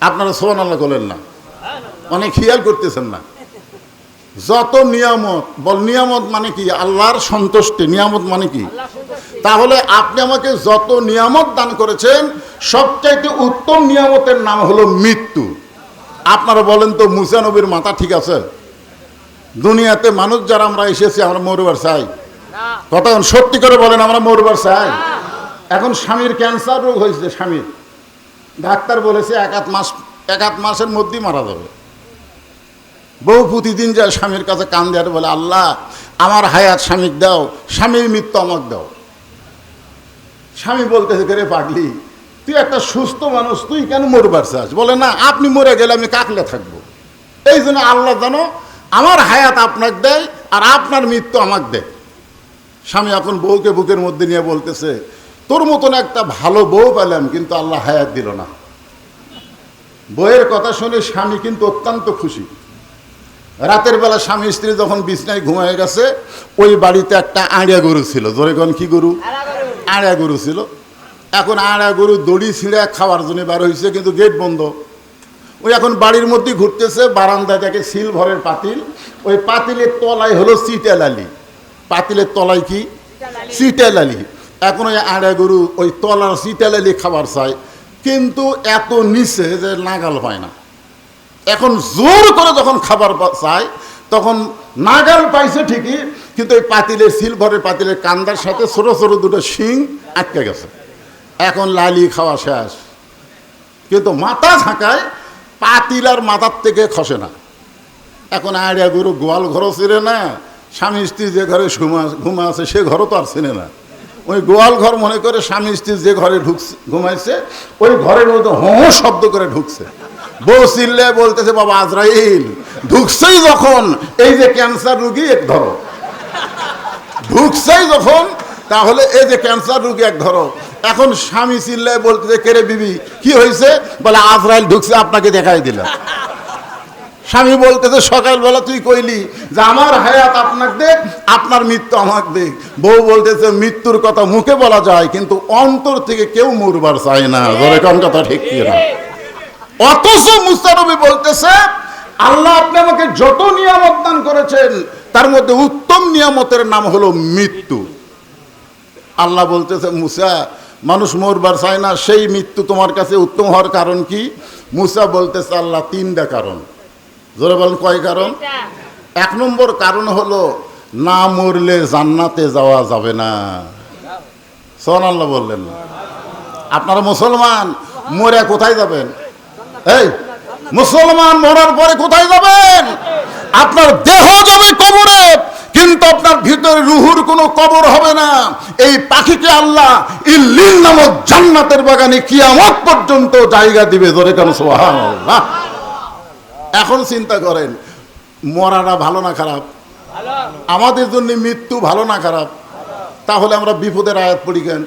আপনারা সুবহানাল্লাহ বলেন না? অনেক খেয়াল করতেছেন না? যত নিয়ামত, বল নিয়ামত মানে কি? আল্লাহর সন্তুষ্টি। নিয়ামত মানে কি? তাহলে আপনি আমাকে যত নিয়ামত দান করেছেন সবচাইতে উত্তম নিয়ামতের নাম হলো মৃত্যু। আপনারা বলেন তো মুসা নবীর মাথা ঠিক আছে? দুনিয়াতে মানুষ যারা আমরা এসেছি আমরা মরবার চাই? কথা সত্যি করে বলেন, আমরা মরবার চাই? এখন স্বামীর ক্যান্সার রোগ হয়েছে, স্বামীর ডাক্তার বলেছে 1-1 মাসের মধ্যেই মারা যাবে। বউ প্রতিদিন যায় স্বামীর কাছে কান দেয়, বলে আল্লাহ আমার হায়াত স্বামীক দাও, স্বামীর মৃত্যু আমাকে দাও। স্বামী বলতেছে রে পাগলি, তুই একটা সুস্থ মানুষ, তুই কেন মরবার চাস? বলে না, আপনি মরে গেলে আমি কাকলে থাকবো, এই জন্য আল্লাহ জানো আমার হায়াত আপনাকে দেয় আর আপনার মৃত্যু আমাকে দেয়। স্বামী এখন বউকে বুকের মধ্যে নিয়ে বলতেছে, তোর মতন একটা ভালো বউ পেলাম, কিন্তু আল্লাহ হায়াত দিল না। বউয়ের কথা শুনে স্বামী কিন্তু অত্যন্ত খুশি। রাতের বেলা স্বামী স্ত্রী যখন বিছনায় ঘুমিয়ে গেছে, ওই বাড়িতে একটা আড়িয়া গরু ছিল। জোরে কোন কি গরু? আড়িয়া গরু ছিল। এখন আড়িয়া গরু দড়ি ছিঁড়ে খাওয়ার জন্য বার হয়েছে, কিন্তু গেট বন্ধ। ওই এখন বাড়ির মধ্যে ঘুরতেছে, বারান্দায় দেখে সিলভারের পাতিল, ওই পাতিলের তলায় হলো চিটালালি। পাতিলের তলায় কি? চিটালালি। এখন ওই আড়িয়া গরু ওই তলার চিটালালি খাবার চায়, কিন্তু এত নিচে যে নাগাল পায় না। এখন জোর করে যখন খাবার চায়, তখন নাগাল পাইছে ঠিকই, কিন্তু ওই পাতিলের সিলভারের পাতিলের কান্দার সাথে ছোট ছোট দুটো শিং আটকে গেছে। এখন লালি খাওয়া শেষ, কিন্তু মাথা ঝাঁকায় পাতিল আর মাথার থেকে খসে না। এখন আড়িয়া গরু গোয়াল ঘরও চিনে না, স্বামী স্ত্রী যে ঘরে ঘুমা আছে সে ঘরও তো আর চিনে না। ওই গোয়াল ঘর মনে করে স্বামী স্ত্রী যে ঘরে ঘুমাইছে ওই ঘরের মধ্যে হোঁ শব্দ করে ঢুকছে। বউ চিল্লে বলতেছে, বাবা আজরাইল ঢুকছেই যখন, এই যে ক্যান্সার রুগী এক ধরো, ঢুকছেই যখন তাহলে এই যে ক্যান্সার রুগী এক ধরো। এখন স্বামী চিল্লায় বলতেছে, কেরে বিবি কি হয়েছে? বলে আজরাইল ঢুকছে, আপনাকে দেখাই দিলাম। স্বামী বলতেছে, সকালবেলা তুই কইলি যে আমার হায়াত আপনাকে দেখ, আপনার মৃত্যু আমাকে দেখ। বউ বলতেছে, মৃত্যুর কথা মুখে বলা যায়, কিন্তু অন্তর থেকে কেউ মরবার চায় না। জোরে কোন কথা ঠিক কি না? অথচ মুসা নবী বলতেছে, আল্লাহ আপনি আমাকে যত নিয়ামত দান করেছেন তার মধ্যে উত্তম নিয়ামতের নাম হলো মৃত্যু। আল্লাহ বলতেছে, মুসা মানুষ মরবার চায় না, সেই মৃত্যু তোমার কাছে উত্তম হওয়ার কারণ কি? মুসা বলতেছে, আল্লাহ তিনটা কারণ। জোরে বলেন, কয় কারণ? এক নম্বর কারণ হলো না মরলে জান্নাতে যাওয়া যাবে না। সুবহানাল্লাহ বললেন না? আপনারা মুসলমান, মরে কোথায় যাবেন? এই মুসলমান মরার পরে কোথায় যাবেন? আপনার দেহ যাবে কবরে, কিন্তু আপনার ভিতরে রুহুর কোনো কবর হবে না। এই পাখিকে আল্লাহ ইল্লিন নামক জান্নাতের বাগানে কিয়ামত পর্যন্ত জায়গা দিবে। জোরে কেন সুবহানাল্লাহ। এখন চিন্তা করেন, মরাটা ভালো না খারাপ? আমাদের জন্য মৃত্যু ভালো না খারাপ? তাহলে আমরা বিপদের আয়াত পড়ি কেন?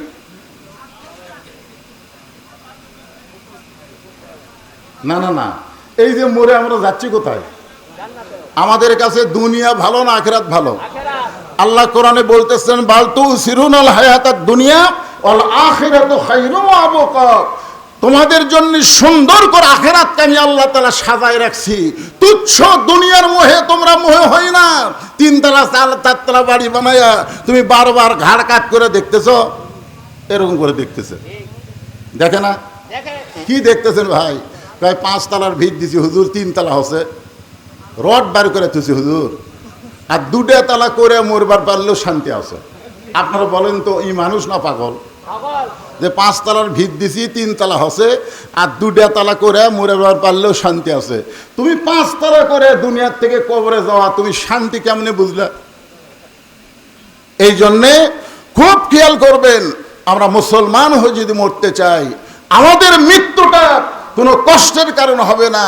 না না না, এই যে মরে আমরা যাচ্ছি কোথায়? আমাদের কাছে দুনিয়া ভালো না আখিরাত ভালো? আল্লাহ কোরআনে বলতেছেন, বাল তুসিরুনাল হায়াতাদ দুনিয়া ওয়াল আখিরাতু খায়রুম ওয়া আবকা। তোমাদের জন্য সুন্দর করে আখিরাতকে আমি আল্লাহ তাআলা সাজায় রাখছি। তুচ্ছ দুনিয়ার মোহে তোমরা মোহে হয় না। তিনতলা চারতলা বাড়ি বানায়া তুমি বারবার ঘাড় কাট করে দেখতেছো, এরকম করে দেখতেছে, দেখে না? কি দেখতেছেন ভাই? প্রায় 5 তলার ভিত দিছি হুজুর, 3 তলা হচ্ছে, রড বার করে তুছি হুজুর, আর 2টা তলা করে মরবার পারলেও শান্তি আছে। আপনারা বলেন তো, এই মানুষ না পাগল? যে 5 তলার ভিত দিছি, 3 তলা হচ্ছে, আর 2টা তলা করে মরবার পারলেও শান্তি আছে। তুমি 5 তলা করে দুনিয়ার থেকে কবরে যাওয়া, তুমি শান্তি কেমনে বুঝলে? এই জন্যে খুব খেয়াল করবেন, আমরা মুসলমান হয়ে যদি মরতে চাই, আমাদের মৃত্যুটা কোনো কষ্টের কারণ হবে না,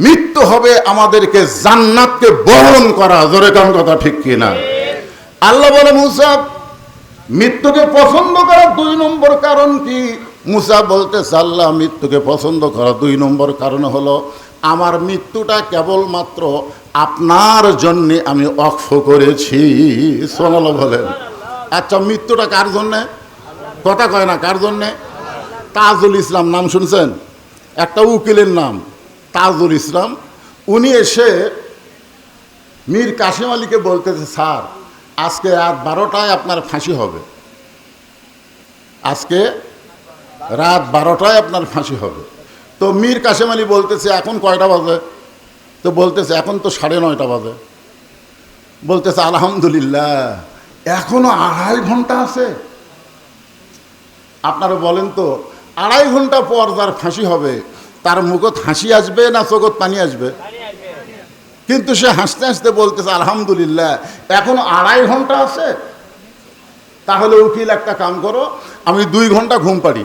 মৃত্যু হবে আমাদেরকে জান্নাতকে বরণ করা। জোরে কোন কথা ঠিক কি না? আল্লাহ বলে, মুসা মৃত্যুকে পছন্দ করার 2 নম্বর কারণ কি? মুসা বলতেছে, আল্লাহ মৃত্যুকে পছন্দ করার 2 নম্বর কারণ হলো আমার মৃত্যুটা কেবলমাত্র আপনার জন্যে আমি ওয়াকফ করেছি। সুবহানাল্লাহ বলেন। আচ্ছা, মৃত্যুটা কার জন্যে? কথা কয় না, কার জন্যে? তাজুল ইসলাম নাম শুনছেন? একটা উকিলের নাম তাজুল ইসলাম। উনি এসে মীর কাসেম আলীকে বলতেছে, স্যার আজকে রাত 12টায় আপনার ফাঁসি হবে, আজকে রাত 12টায় আপনার ফাঁসি হবে। তো মীর কাসেম আলী বলতেছে, এখন কয়টা বাজে? তো বলতেছে, এখন তো 9:30 বাজে। বলতেছে, আলহামদুলিল্লাহ, এখনো 2.5 ঘন্টা আছে। আপনারা বলেন তো, 2.5 ঘন্টা পর যার ফাঁসি হবে তার মুখত হাসি আসবে না চোখত পানি আসবে? কিন্তু সে হাসতে হাসতে বলতেছে আলহামদুলিল্লাহ এখনো 2.5 ঘন্টা আছে। তাহলে উকিল একটা কাম করো, আমি 2 ঘন্টা ঘুম পাড়ি,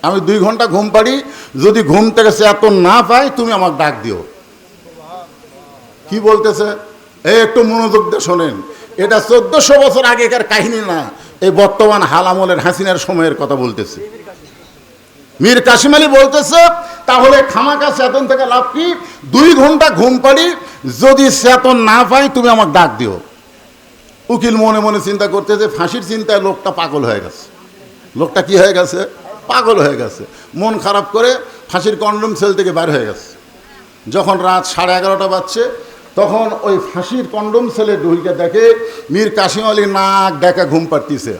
আমি 2 ঘন্টা ঘুম পাড়ি, যদি ঘুম থেকে সে এত না পাই তুমি আমাকে ডাক দিও। কি বলতেছে একটু মনোযোগ দিয়ে শোনেন, এটা 1400 বছর আগেকার কাহিনী না, এই বর্তমান হাল আমলের হাসিনার সময়ের কথা বলতেছে। মীর কাসিম আলী বলতেছে তাহলে খামাকা চেতন থেকে লাভ কি, 2 ঘন্টা ঘুম পাড়ি, যদি চেতন না পাই তুমি আমাকে ডাক দিও। উকিল মনে মনে চিন্তা করতেছে ফাঁসির চিন্তায় লোকটা পাগল হয়ে গেছে, লোকটা কি হয়ে গেছে, পাগল হয়ে গেছে। মন খারাপ করে ফাঁসির কন্ডম সেল থেকে বের হয়ে গেছে। যখন রাত 11:30 বাজছে তখন ওই ফাঁসির কন্ডম সেলে ঢুকে দেখে মীর কাসিম আলী নাক ডাকা ঘুম পাড়তিছে।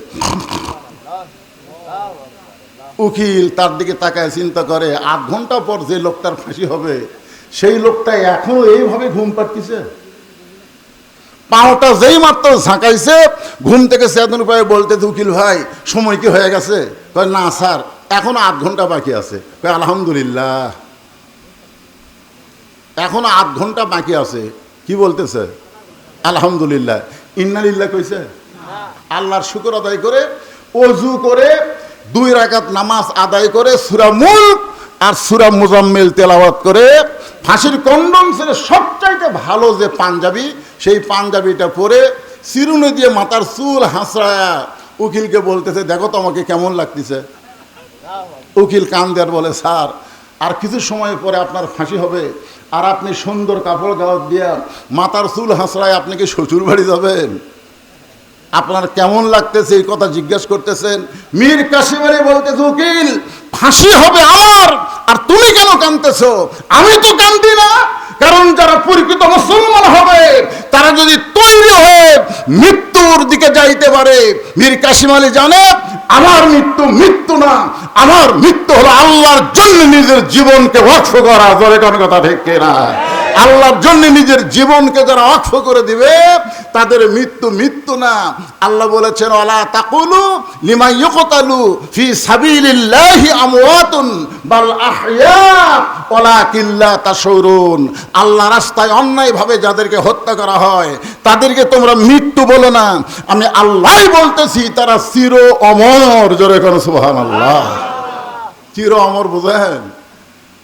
উকিল তার দিকে তাকায় চিন্তা করে 8 ঘন্টা পর যে লোকটার ফাঁসি হবে সেই লোকটা এখনো এইভাবে ঘুম পাড়তিছে। পাওটা যেই মাত্র ঝাঁকাইছে ঘুম থেকে চেতন পায়ে বলতেছে উকিল ভাই সময় কি হয়ে গেছে? কয় না স্যার এখনো 8 ঘন্টা বাকি আছে। কয় আলহামদুলিল্লাহ এখনো 8 ঘন্টা বাকি আছে। কি বলতেছে? আলহামদুলিল্লাহ। ইন্নালিল্লাহ কইছে? আল্লাহর শুকর আদায় করে ওযু করে 2 রাকাত নামাজ আদায় করে সূরা মুলক আর সূরা মুজাম্মিল তেলাওয়াত করে ফাঁসির কন্ডম ছেড়ে সবচাইতে ভালো যে পাঞ্জাবি, সেই পাঞ্জাবিটা পরে চিরুনি দিয়ে মাথার চুল হাসড়ায়া উকিলকে বলতেছে দেখো তো আমাকে কেমন লাগতেছে। উকিল কান দেয়ার বলে স্যার আর কিছু সময় পরে আপনার ফাঁসি হবে, আর আপনি সুন্দর কাপড় গাওয়াত দিয়া মাথার চুল হাসড়ায় আপনি কি শ্বশুর বাড়ি যাবেন? আপনার কেমন লাগতেছে এই কথা জিজ্ঞেস করতেছেন। মীর কাসিম আলী বলতেছে উকিল ফাঁসি হবে আমার, আর তুমি কেন কাঁদতেছো? আমি তো কাঁদি না, কারণ যারা পরিচিত মুসলমান হবে তারা যদি তৈরি হয়ে মৃত্যুর দিকে যাইতে পারে, মীর কাসিম আলী জানে আমার মৃত্যু মৃত্যু না, আমার মৃত্যু হলো আল্লাহর জন্য নিজের জীবনকে ওয়াকফ করা। জোরে কোন কথা ঠিক না? আল্লাহর জন্য নিজের জীবনকে যারা ওয়াকফ করে দিবে তাদের মৃত্যু মৃত্যু না। আল্লাহ বলেছেন ওয়ালা তাকুলু লিমা ইউকতালু ফি সাবিলিল্লাহি আমওয়াতুন বাল আহইয়া ওয়ালাকিন লা তাশউরুন। আল্লাহ রাস্তায় অন্যায়ভাবে যাদেরকে হত্যা করা হয় তাদেরকে তোমরা মৃত্যু বলো না, আমি আল্লাহই বলতেছি তারা চির অমর। জোরে করো সুবহানাল্লাহ। চির অমর বুঝেন?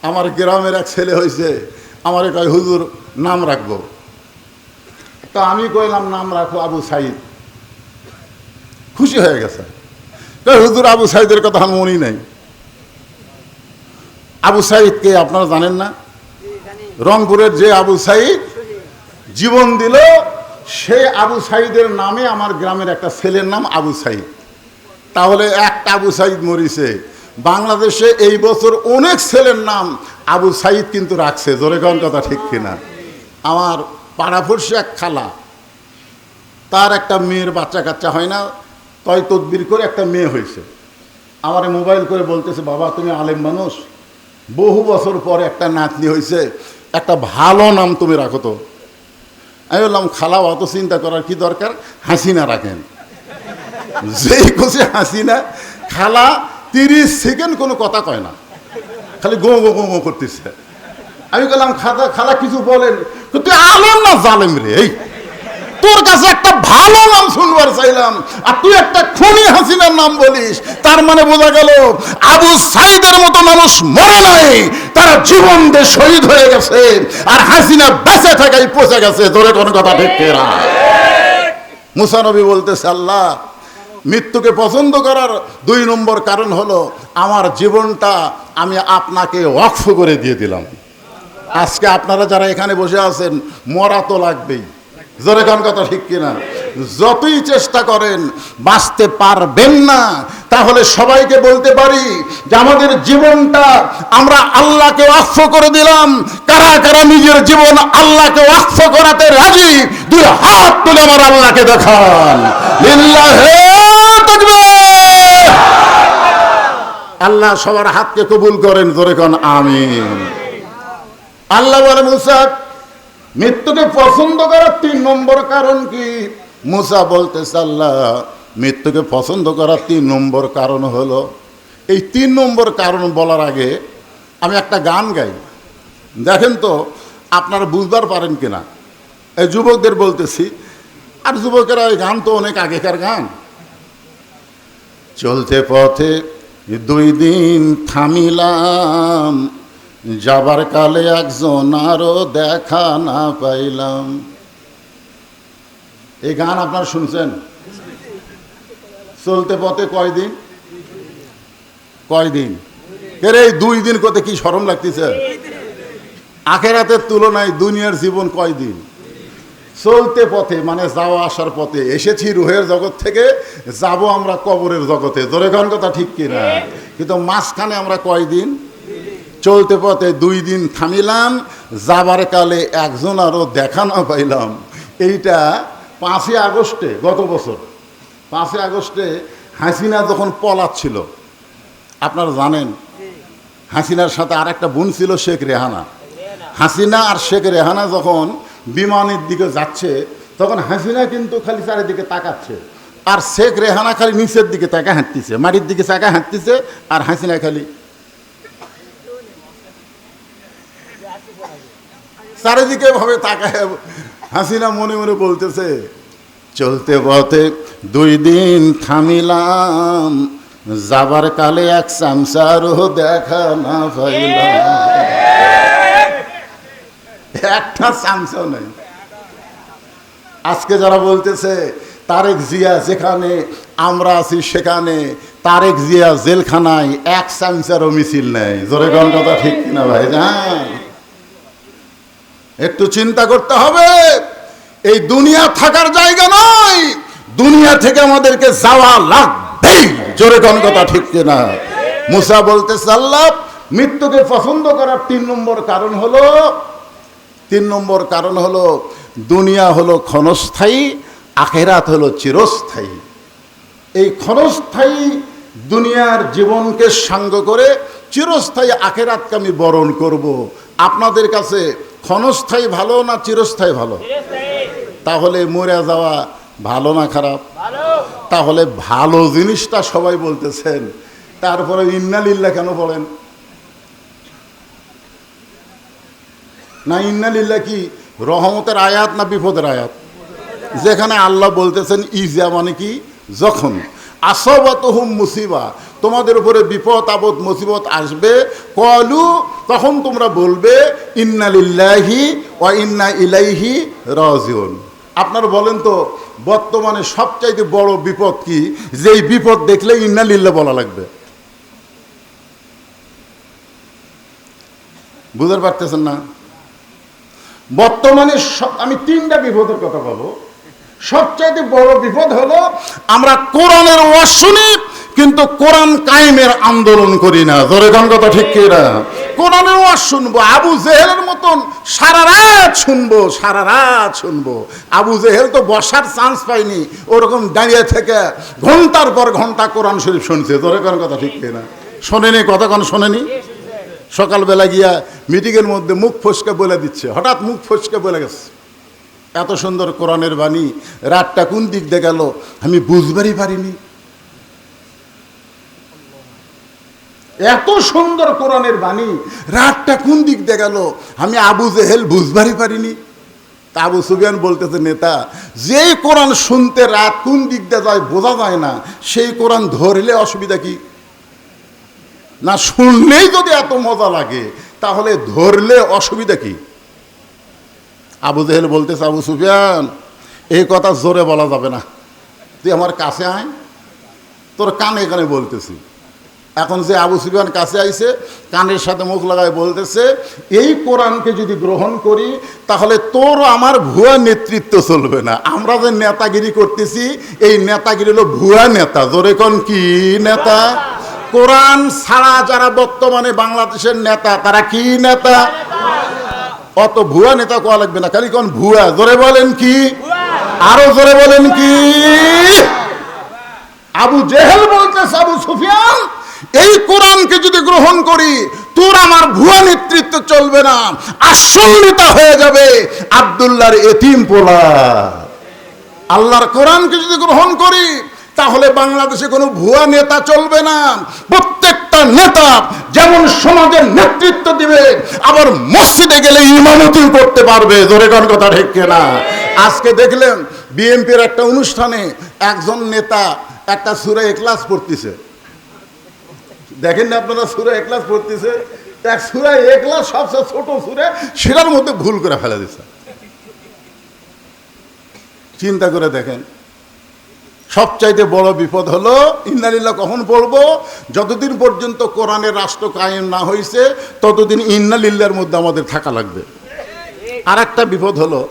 আমার গ্রামের এক ছেলে হয়েছে, আমার কয় হুজুর নাম রাখবো, তা আমি কইলাম নাম রাখো আবু সাইদ। খুশি হয়ে গেছে, হুজুর আবু সাইদের কথা আমার মনেই নাই। আবু সাইদকে আপনারা জানেন না? রংপুরের যে আবু সাইদ জীবন দিল, সে আবু সাইদের নামে আমার গ্রামের একটা ছেলের নাম আবু সাইদ। তাহলে একটা আবু সাইদ মরিছে, বাংলাদেশে এই বছর অনেক ছেলের নাম আবু সাইদ কিন্তু রাখছে। জোরে কোন কথা ঠিক কিনা? আমার পাড়াপড়শি এক খালা, তার একটা মেয়ের বাচ্চা কাচ্চা হয় না, তয় তদবির করে একটা মেয়ে হয়েছে। আমার মোবাইল করে বলতেছে বাবা তুমি আলেম মানুষ, বহু বছর পরে একটা নাতনি হয়েছে, একটা ভালো নাম তুমি রাখো তো। আমি বললাম খালা অত চিন্তা করার কি দরকার, হাসিনা রাখেন। যেই খুশি হাসিনা। খালা 30 সেকেন্ড কোনো কথা কয় না, খালি গো গো গো করতেছে। আমি বললাম খালা কিছু বলেন? তুই আলেম না জালেম রে, এই তোর কাছে একটা ভালো নাম শুনবার চাইলাম আর তুই একটা খুনি হাসিনার নাম বলিস। তার মানে বোঝা গেল আবু সাইদের মতো মানুষ মরে নাই, তারা জীবন দিয়ে শহীদ হয়ে গেছে, আর হাসিনা বেঁচে থাকাই পচে গেছে। তোরে কোনো কথা ঠিক না? মুসা নবী বলতেছে আল্লাহ মৃত্যুকে পছন্দ করার 2 নম্বর কারণ হলো আমার জীবনটা আমি আপনাকে ওয়াকফ করে দিয়ে দিলাম। আজকে আপনারা যারা এখানে বসে আছেন মরা তো লাগবেই। জোরে কোন কথা ঠিক কিনা? যতই চেষ্টা করেন বাঁচতে পারবেন না। তাহলে সবাইকে বলতে পারি যে আমাদের জীবনটা আমরা আল্লাহকে ওয়াকফ করে দিলাম। কারা কারা নিজের জীবন আল্লাহকে ওয়াকফ করাতে রাজি? 2 হাত তুলে আমার আল্লাহকে দেখান। লিল্লাহি তাকবীর। আল্লাহ সবার হাতকে কবুল করেন। জোরে কোন আমিন। আল্লাহ বলে মুসা মৃত্যুকে পছন্দ করার 3 নম্বর কারণ কি? মুসা বলতেছে আল্লাহ মৃত্যুকে পছন্দ করার 3 নম্বর কারণ হলো, এই 3 নম্বর কারণ বলার আগে আমি একটা গান গাই। দেখেন তো আপনারা বুঝবার পারেন কিনা, এই যুবকদের বলতেছি। আর যুবকেরা এই গান তো অনেক আগেকার গান। চলতে পথে 2 দিন থামিলাম, যাবার কালে একজন আরো দেখা না পাইলাম। এই গান আপনারা শুনছেন? চলতে পথে কয়দিন? কয়দিন? কেরে এই 2 দিন করতে কি শরম লাগতেছে? আখেরাতের তুলনায় দুনিয়ার জীবন কয়দিন? চলতে পথে মানে যাওয়া আসার পথে। এসেছি রুহের জগৎ থেকে, যাব আমরা কবরের জগতে। জোরে গান কথা ঠিক কিনা? কিন্তু মাঝখানে আমরা কয়দিন? চলতে পথে 2 দিন থামিলাম, যাবার কালে একজন আরো দেখা না পাইলাম। এইটা 5ই আগস্টে, গত বছর 5ই আগস্টে হাসিনা যখন পলাচ্ছিল, আপনারা জানেন হাসিনার সাথে আর একটা বোন ছিল শেখ রেহানা। হাসিনা আর শেখ রেহানা যখন বিমানের দিকে যাচ্ছে, তখন হাসিনা কিন্তু খালি চারিদিকে তাকাচ্ছে, আর শেখ রেহানা খালি নিচের দিকে তাকা হাঁটতেছে, মাটির দিকে তাকা হাঁটতেছে, আর হাসিনা খালি চারিদিকে ভাবে তাকায়। হাসিনা মনে মনে বলতেছে, চলতে পথে 2 দিন থামিলাম, যাবার কালে এক চামচারও দেখা না পাইলাম। একটা চামচাও নেই। আজকে যারা বলতেছে তারেক জিয়া যেখানে, আমরা আছি সেখানে, তারেক জিয়া জেলখানায়, এক চামচারও মিছিল নেই। জোরে কোন কথা ঠিক কিনা ভাই? জান, একটু চিন্তা করতে হবে। এই দুনিয়া থাকার জায়গা নয়, দুনিয়া থেকে আমাদেরকে যাওয়া লাগবে। জোরে কোন কথা ঠিক কিনা? মুসা বলতেছে, আল্লাহ মৃত্যুকে পছন্দ করার 3 নম্বর কারণ হলো দুনিয়া হলো ক্ষণস্থায়ী, আখেরাত হলো চিরস্থায়ী। এই ক্ষণস্থায়ী দুনিয়ার জীবনকে সাঙ্গ করে চিরস্থায়ী আখেরাতকে আমি বরণ করব। আপনাদের কাছে ক্ষণস্থায়ী ভালো না চিরস্থায়ী ভালো? তাহলে মরে যাওয়া ভালো না খারাপ? তাহলে ভালো জিনিসটা সবাই বলতেছেন, তারপরে ইন্নালিল্লাহ কেন বলেন না? ইন্নালিল্লাহ কি রহমতের আয়াত না বিপদের আয়াত? যেখানে আল্লাহ বলতেছেন ইজা মানে কি, যখন আসবাতুহুম মুসিবা, তোমাদের উপরে বিপদ আপদ মুসিবত আসবে, কলু, তখন তোমরা বলবে ইন্না লিল্লাহি ওয়া ইন্না ইলাইহি রাজিউন। আপনারা বলেন তো বর্তমানে সবচাইতে বড় বিপদ কি? যেই বিপদ দেখলে ইন্না লিল্লাহ বলা লাগবে। বুঝতে পারতেছেন না? বর্তমানে আমি 3টা বিপদের কথা বলবো। সবচাইতে বড় বিপদ হলো আমরা কোরআনের ওয়াজ শুনি কিন্তু কোরআন কায়েমের আন্দোলন করি না। জোরে কোন কথা ঠিক কি না? কোরআনের ওয়াজ শুনবো, আবু জেহেলের মতন সারা রাত শুনবো। আবু জেহেল তো বসার চান্স পায়নি, ওরকম দাঁড়িয়ে থেকে ঘন্টার পর ঘন্টা কোরআন শরীফ শুনছে। জোরে কোন কথা ঠিক কি না? শোনেনি? কথা কোন শোনেনি? সকালবেলা গিয়া মিটিংয়ের মধ্যে মুখ ফসকে বলে দিচ্ছে, হঠাৎ মুখ ফসকে বলে গেছে, এত সুন্দর কোরআনের বাণী, রাতটা কোন দিক দিয়ে গেল আমি বুঝবারই পারিনি। এত সুন্দর কোরআনের বাণী, রাতটা কোন দিক দিয়ে গেল আমি আবু জেহেল বুঝবারই পারিনি। তা আবু সুফিয়ান বলতেছে, নেতা, যেই কোরআন শুনতে রাত কোন দিক দিয়ে যায় বোঝা যায় না, সেই কোরআন ধরলে অসুবিধা কি? না শুনলেই যদি এত মজা লাগে তাহলে ধরলে অসুবিধা কি? আবু জেহেল বলতেছে, আবু সুফিয়ান এই কথা জোরে বলা যাবে না, তুই আমার কাছে আয়, তোর কানে কানে বলতেছি। এখন যে আবু সুফিয়ান কাছে আইছে, কানের সাথে মুখ লাগায় বলতেছে, এই কোরআনকে যদি গ্রহণ করি তাহলে তোর আমার ভুয়া নেতৃত্ব চলবে না। আমরা যে নেতাগিরি করতেছি এই নেতাগিরি হলো ভুয়া নেতা। জোরে কোন কি নেতা? কোরআন ছাড়া যারা বর্তমানে বাংলাদেশের নেতা তারা কি নেতা? অত ভুয়া নেতা কোয়া লাগবে না, খালি কোন ভুয়া। জোরে বলেন কি? আরো জোরে বলেন কি? আবু জেহেল বলতেছে, আবু সুফিয়ান এই কোরআনকে যদি গ্রহণ করি তোর আমার ভুয়া নেতৃত্ব চলবে না, আসল নেতা হয়ে যাবে আব্দুল্লাহর এতিম পোলা। আল্লাহর কোরআনকে যদি গ্রহণ করি তাহলে বাংলাদেশে কোনো ভুয়া নেতা চলবে না। প্রত্যেকটা নেতা যেমন সমাজের নেতৃত্ব দিবে, আবার মসজিদে গেলে ইমামতি করতে পারবে। জোরে কোন কথা ঠিক কিনা? আজকে দেখলেন বিএনপির একটা অনুষ্ঠানে একজন নেতা একটা সূরা ইখলাস পড়তেছে। দেখেন না আপনারা সূরা ইখলাস পড়তেছে, এক সূরা ইখলাস সবচেয়ে ছোট সূরা, সেটার মধ্যে ভুল করে ফেলে দিচ্ছে। চিন্তা করে দেখেন, সবচাইতে বড় বিপদ হলো ইন্নালিল্লাহ কখন পড়বো? যতদিন পর্যন্ত কোরআনের রাষ্ট্র কায়েম না হয়েছে ততদিন ইন্নালিল্লাহর মধ্যে আমাদের থাকা লাগবে। আর একটা বিপদ হলো,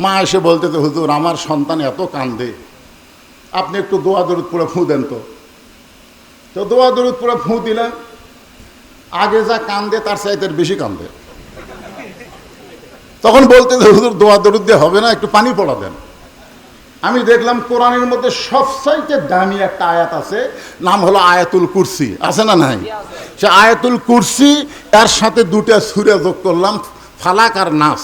মা এসে বলতেছে হুজুর আমার সন্তান এত কান্দে, আপনি একটু দোয়া দরুদ পড়ে ফু দেন। তো দোয়া দরুদ পড়ে ফু দিলেন, আগে যা কান্দে তার চাইতে বেশি কান্দে। তখন বলতেছে হুজুর দোয়া দরুদ দিয়ে হবে না, একটু পানি পড়া দেন। আমি দেখলাম কোরআনের মধ্যে সবচাইতে দামি একটা আয়াত আছে, নাম হলো আয়াতুল কুরসি। আছে না নাই? সে আয়াতুল কুরসি এর সাথে দুটা সূরা যোগ করলাম, ফালাক আর নাস,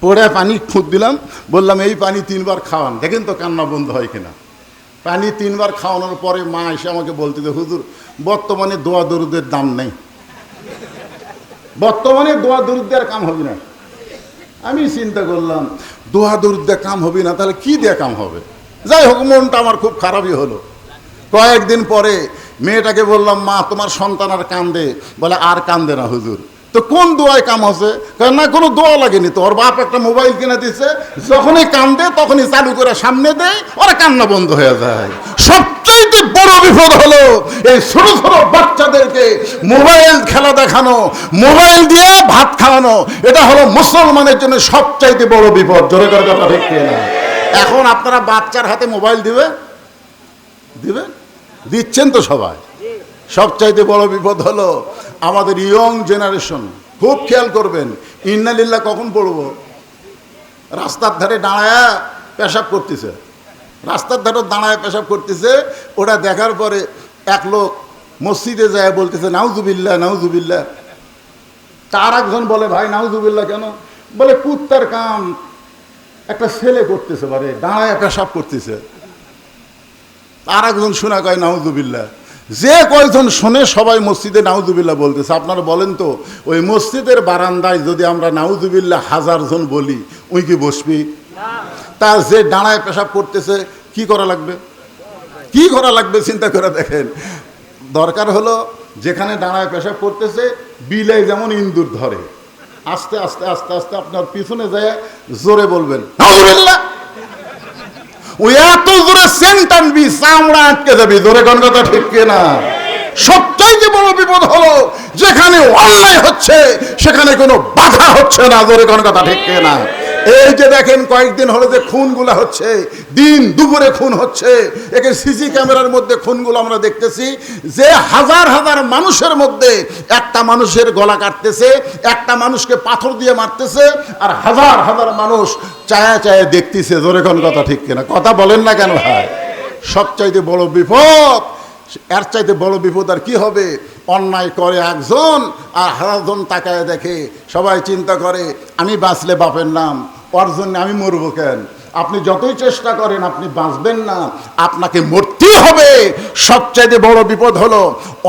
পড়ে পানি ফুঁক দিলাম, বললাম এই পানি 3 বার খাওয়ান, দেখেন তো কান্না বন্ধ হয় কিনা। পানি 3 বার খাওয়ানোর পরে মা এসে আমাকে বলতে যে হুজুর বর্তমানে দোয়া দরুদের দাম নেই, বর্তমানে দোয়া দরুদ দেওয়ার কাম হবে না। আমি চিন্তা করলাম দোয়া দরুদ দিয়ে কাম হবে না, তাহলে কি দিয়ে কাম হবে? যাই হোক, মনটা আমার খুব খারাপই হলো। কয়েকদিন পরে মেয়েটাকে বললাম মা তোমার সন্তান আর কান্দে, বলে আর কান্দে না হুজুর। তো কোন দোয়ায় কাম আছে? না কোনো দোয়া লাগেনি, তো ওর বাপ একটা মোবাইল কিনে দিচ্ছে, যখনই কান্দে তখনই চালু করে সামনে দেয়, ওরা কান্না বন্ধ হয়ে যায়। সবচেয়ে বড় বিপদ হলো এই ছোট ছোট বাচ্চাদেরকে মোবাইল খেলা দেখানো, মোবাইল দিয়ে ভাত খাওয়ানো। এটা হলো মুসলমানের জন্য সবচাইতে বড় বিপদ। জোরে করে কথা ঠিক কিনা? এখন আপনারা বাচ্চার হাতে মোবাইল দিবে, দিচ্ছেন তো সবাই। সবচাইতে বড় বিপদ হলো আমাদের ইয়ং জেনারেশন। খুব খেয়াল করবেন, ইন্নালিল্লাহ কখন পড়বো? রাস্তার ধারে দাঁড়ায়া পেশাব করতেছে, রাস্তার ধারে দাঁড়ায় পেশাব করতেছে। ওটা দেখার পরে এক লোক মসজিদে যায় বলতেছে নাউজুবিল্লাহ নাউজুবিল্লাহ। তার একজন বলে ভাই নাউজুবিল্লাহ কেন? বলে কুত্তার কাম একটা ছেলে করতেছে, বারে দাঁড়ায় পেশাব করতেছে। আর একজন শোনা কয় নাউজুবিল্লাহ। যে কয়জন শোনে সবাই মসজিদে নাউজুবিল্লাহ বলতেছে। আপনারা বলেন তো, ওই মসজিদের বারান্দায় যদি আমরা নাউজুবিল্লাহ 1000 জন বলি, ওই কি বসবি? তার যে দাঁড়ায় পেশাব করতেছে কি করা লাগবে? কি করা লাগবে চিন্তা করে দেখেন। দরকার হলো যেখানে দাঁড়ায় পেশাব করতেছে বিলাই যেমন ইন্দুর ধরে, আস্তে আস্তে আস্তে আস্তে আপনার পিছনে যায় জোরে বলবেন নাউজুবিল্লাহ। ওই এত জোরে সেন্ট আনবি চামড়া আটকে যাবি। জোরে কোন কথা ঠিক কিনা? সবচাইতে বড় বিপদ হলো যেখানে অন্যায় হচ্ছে সেখানে কোনো বাধা হচ্ছে না। জোরে কোন কথা ঠিক কিনা? এই যে দেখেন কয়েকদিন হলো যে খুনগুলা হচ্ছে, দিন দুপুরে খুন হচ্ছে, একে সিসি ক্যামেরার মধ্যে খুনগুলো আমরা দেখতেছি, যে হাজার হাজার মানুষের মধ্যে একটা মানুষের গলা কাটতেছে, একটা মানুষকে পাথর দিয়ে মারতেছে, আর হাজার হাজার মানুষ চায়া চায়া দেখতেছে। জোরে কোন কথা ঠিক কিনা? কথা বলেন না কেন ভাই? সবচাইতে বড় বিপদ, এর চাইতে বড় বিপদ আর কি হবে? অন্যায় করে একজন আর 1000 জন তাকায় দেখে। সবাই চিন্তা করে আমি বাঁচলে বাপের নাম, ওর জন্য আমি মরবো কেন? আপনি যতই চেষ্টা করেন আপনি বাঁচবেন না, আপনাকে মরতেই হবে। সবচাইতে বড় বিপদ হলো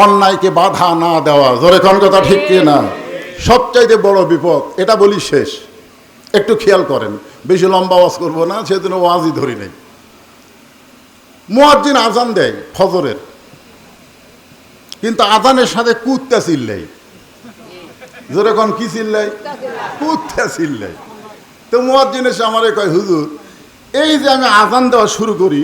অন্যায়কে বাধা না দেওয়া। জোরে কোন কথা ঠিক কিনা? সবচাইতে বড় বিপদ। এটা বলি শেষ, একটু খেয়াল করেন, বেশি লম্বা ওয়াজ করবো না, সেজন্য ওয়াজই ধরি নেই। মুয়াজ্জিন আজান দেয় ফজরের, কিন্তু আজানের সাথে কুত্তা চিল্লাই। যেরকম কি চিল্লাই? কুত্তা চিল্লাই। তো মুয়াজ্জিন এসে আমারে কয় হুজুর এই যে আমি আজান দেওয়া শুরু করি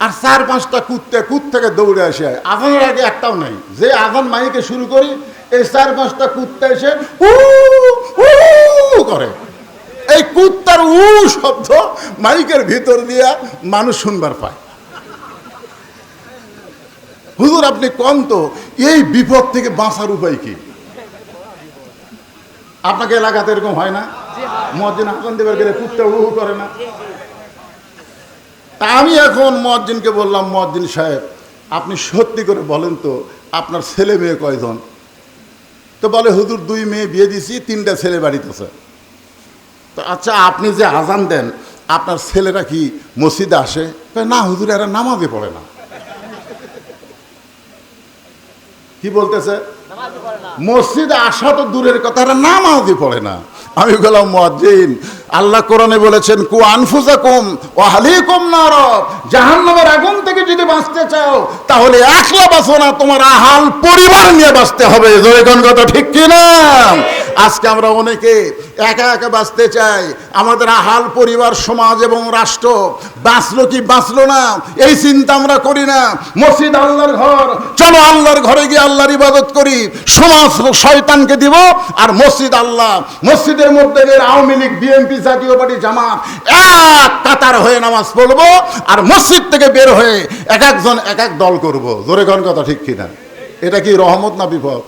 আর 4-5টা কুত্তাকে দৌড়ে আসে, আজানের আগে একটাও নাই। যে আজান মাইকে শুরু করি এই 4-5টা কুত্তা এসে উ করে। এই কুত্তার উ শব্দ মাইকের ভিতর দিয়া মানুষ শুনবার পায়। হুজুর আপনি কম তো, এই বিপদ থেকে বাঁচার উপায় কি? আপনাকে এলাকাতে এরকম হয় না? মুয়াজ্জিন আজান দেবার গেলে কুত্তা উহু করে না? তা আমি এখন মুয়াজ্জিনকে বললাম, মুয়াজ্জিন সাহেব আপনি সত্যি করে বলেন তো আপনার ছেলে মেয়ে কয়জন? তো বলে হুজুর 2 মেয়ে বিয়ে দিছি, 3টা ছেলে বাড়িতে আছে। তো আচ্ছা আপনি যে আজান দেন আপনার ছেলেরা কি মসজিদে আসে? কয়, না হুজুর, এরা নামাজে পড়ে না। কি বলতেছে? মসজিদে আসা তো দূরের কথা, এরা নামাজই পড়ে না। আমি বললাম, মুয়াজ্জিন, আল্লাহ কোরআনে বলেছেন, কু আনফুসাকুম ওয়া আহলিকুম নার, জাহান্নামের আগুন থেকে যদি বাঁচতে চাও তাহলে একলা বাঁচো না, তোমার আহাল পরিবার নিয়ে বাঁচতে হবে। জোরে কোন কথা ঠিক কি না? আজকে আমরা অনেকে একা একা বাঁচতে চাই, আমাদের আহাল পরিবার, সমাজ এবং রাষ্ট্র বাঁচলো কি বাঁচলো না এই চিন্তা আমরা করি না। মসজিদ আল্লাহর ঘর, চলো আল্লাহর ঘরে গিয়ে আল্লাহর ইবাদত করি। সমাজ শয়তানকে দিব আর মসজিদ আল্লাহ। মসজিদের মধ্যে আওয়ামী লীগ, বিএনপি, জাতীয় পার্টি, জামাত এক কাতার হয়ে নামাজ পড়বো, আর মসজিদ থেকে বের হয়ে এক একজন এক এক দল করব। জোরে কোন কথা ঠিক কিনা? এটা কি রহমত না বিপদ?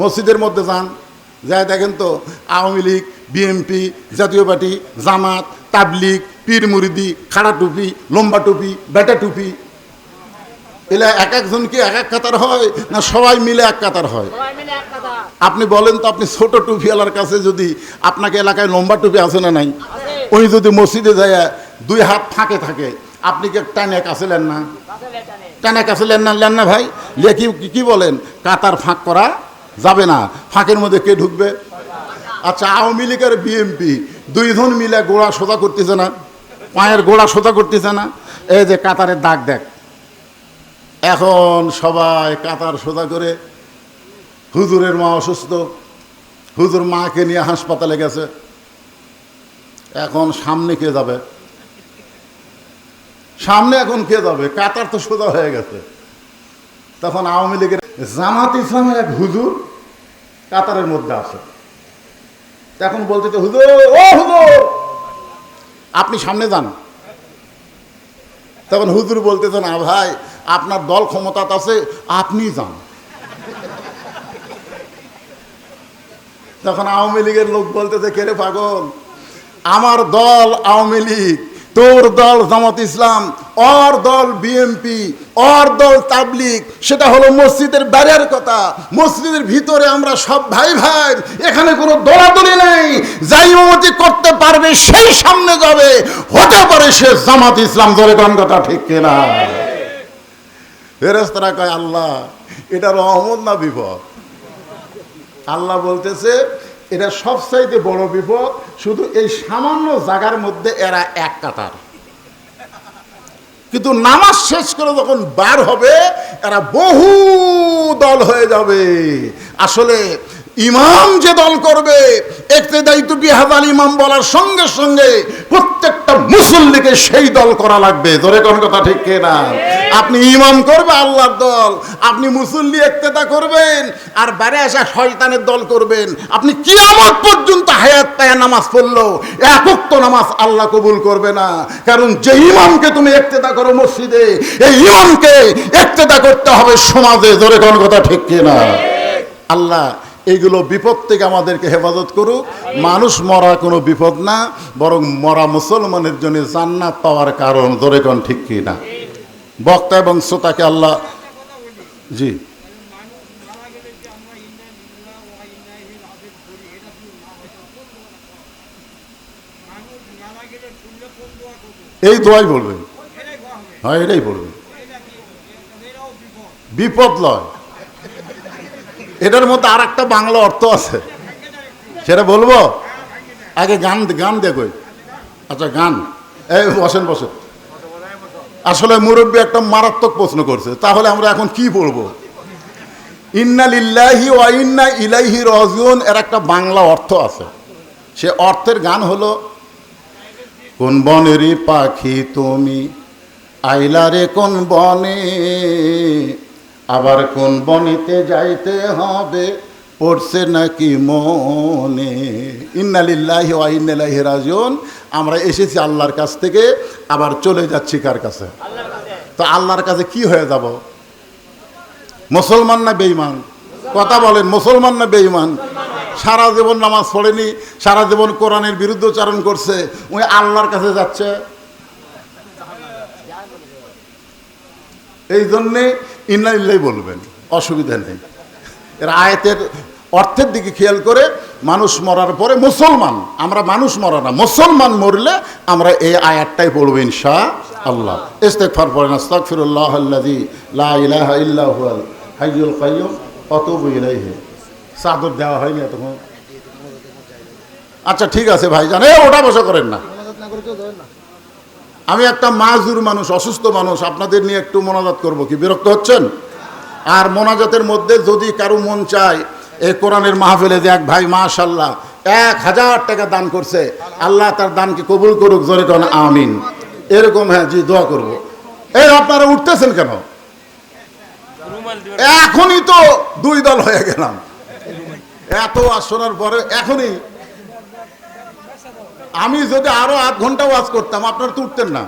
মসজিদের মধ্যে যান, যায় দেখেন তো আওয়ামী লীগ, বিএনপি, জাতীয় পার্টি, জামাত, তাবলিগ, পীর মুরিদি, খাড়া টুপি, লম্বা টুপি, বেটা টুপি, এলা এক একজন কি এক এক কাতার হয় না সবাই মিলে এক কাতার হয়? আপনি বলেন তো, আপনি ছোট টুপিওয়ালার কাছে যদি, আপনাকে এলাকায় লম্বা টুপি আছে না নাই, উনি যদি মসজিদে যায় দুই হাত ফাঁকে থাকে, আপনি কি টানে কাছে নেন না? টানে কাছে নেন না ভাই? লিয়ে কি বলেন? কাতার ফাঁক করা যাবে না, ফাঁকের মধ্যে কে ঢুকবে? আচ্ছা, আওয়ামী লীগ আর বিএনপি দুইজন মিলে গোড়া সোজা করতেছে না, পায়ের গোড়া সোজা করতেছে না? এই যে কাতারের দাগ দেখ, এখন সবাই কাতার সোজা করে। হুজুরের মা অসুস্থ, হুজুর মাকে নিয়ে হাসপাতালে গেছে, এখন সামনে কে যাবে? সামনে এখন কে যাবে? কাতার তো সোজা হয়ে গেছে। তখন আওয়ামী লীগের, জামাত ইসলামের এক হুজুর কাতারের মধ্যে আছে। তখন বলতে, হুজুর, ও হুজুর, আপনি সামনে যান। তখন হুজুর বলতেছে, না ভাই, আপনার দল ক্ষমতাতে আছে, আপনি যান। তখন আওয়ামী লীগের লোক বলতেছে, কে রে পাগল, আমার দল আওয়ামী লীগ, তোর দল জামাত ইসলাম, ওর দল বিএনপি, ওর দল তাবলিগ, সেটা হলো মসজিদের বাইরের কথা। মসজিদের ভিতরে আমরা সব ভাই ভাই, এখানে কোনো দলাদলি নেই। যাই ইমামতি করতে পারবে সেই সামনে যাবে, হতে পারে সে জামাত ইসলাম। ধরে কোন কথা ঠিক কিনা? ফেরেশতারা কয়, আল্লাহ, এটা রহমত না বিপদ? আল্লাহ বলতেছে, এটা সবচাইতে বড় বিপদ। শুধু এই সামান্য জায়গার মধ্যে এরা এক কাতার, কিন্তু নামাজ শেষ করে যখন বার হবে এরা বহু দল হয়ে যাবে। আসলে ইমাম যে দল করবে, ইক্তেদাইতু বিহাযাল ইমাম বলার সঙ্গে সঙ্গে প্রত্যেকটা মুসল্লিকে সেই দল করা লাগবে। জোরে কোন কথা ঠিক কিনা? আপনি ইমাম করবে আল্লাহর দল, আপনি মুসল্লি ইক্তেদা করবেন, আর বাইরে আসা শয়তানের দল করবেন। আপনি কিয়ামত পর্যন্ত হায়াত পায়া নামাজ পড়লো এক ওয়াক্ত নামাজ আল্লাহ কবুল করবে না। কারণ যে ইমামকে তুমি ইক্তেদা করো মসজিদে, এই ইমামকে ইক্তেদা করতে হবে সমাজে। জোরে কোন কথা ঠিক কিনা? আল্লাহ এইগুলো বিপদ থেকে আমাদেরকে হেফাজত করুক। মানুষ মরা কোনো বিপদ না, বরং মরা মুসলমানের জন্য জান্নাত পাওয়ার কারণ। জোরে কোন ঠিক কি না? বক্তা এবং শ্রোতাকে আল্লাহ, জি, এই দোয়াই বলবেন। হ্যাঁ, এটাই বলবেন, বিপদ লয়। এটার মধ্যে আর একটা বাংলা অর্থ আছে, সেটা বলবো? আগে গান দেখো। আচ্ছা, গান, এই বসেন। আসলে মুরব্বী একটা মারাত্মক প্রশ্ন করছে, তাহলে আমরা এখন কি বলবো? ইন্না লিল্লাহি ওয়া ইন্না ইলাইহি রাজিউন এর একটা বাংলা অর্থ আছে। সে অর্থের গান হলো, কোন বনেরই পাখি তুমি আইলা রে কোন বনে, আবার কোন বনেতে যাইতে হবে পড়ছে নাকি মনে। ইন্না লিল্লাহি ওয়া ইন্না ইলাইহি রাজিউন। আমরা এসেছি আল্লাহর কাছ থেকে, আবার চলে যাচ্ছি কার কাছে? তো আল্লাহর কাছে কি হয়ে যাব? মুসলমান না বেঈমান? কথা বলেন, মুসলমান না বেঈমান? সারা জীবন নামাজ পড়েনি, সারা জীবন কোরআনের বিরুদ্ধচারণ করছে, ওই আল্লাহর কাছে যাচ্ছে। এই জন্যে ইন্না লিল্লাহি বলবেন, অসুবিধা নেই। এর আয়াতের অর্থের দিকে খেয়াল করে মানুষ মরার পরে মুসলমান, আমরা মানুষ মরা না, মুসলমান মরলে আমরা এই আয়াতটাই পড়ব ইনশাআল্লাহ। ইস্তেগফার পড়েন, আস্তাগফিরুল্লাহাল্লাযী লা ইলাহা ইল্লা হুয়াল হাইয়ুল কাইয়্যুম ওয়া আতুবু ইলাইহি। চাদর দেওয়া হয়নি এতক্ষণ? আচ্ছা ঠিক আছে ভাইজান, ওটা বসা করেন না। আমি একটা মাজুর মানুষ, অসুস্থ মানুষ, আপনাদের নিয়ে একটু মোনাজাত করব, কি বিরক্ত হচ্ছেন? আর মোনাজাতের মধ্যে যদি কারো মন চায় এই কোরআনের মাহফিলে যে এক ভাই মাশাআল্লাহ 1000 টাকা দান করছে, আল্লাহ তার দানকে কবুল করুক, জোরে কোন আমিন, এরকম হ্যাঁ জি দোয়া করব। এই আপনারা উঠতেছেন কেন? রুমাল দিবেন। এখনই তো 2 দল হয়ে গেলাম, এত শোনার পরে এখনই। আমি যদি আরো 8 ঘন্টা ওয়াজ করতাম আপনারা তো উঠতেন না।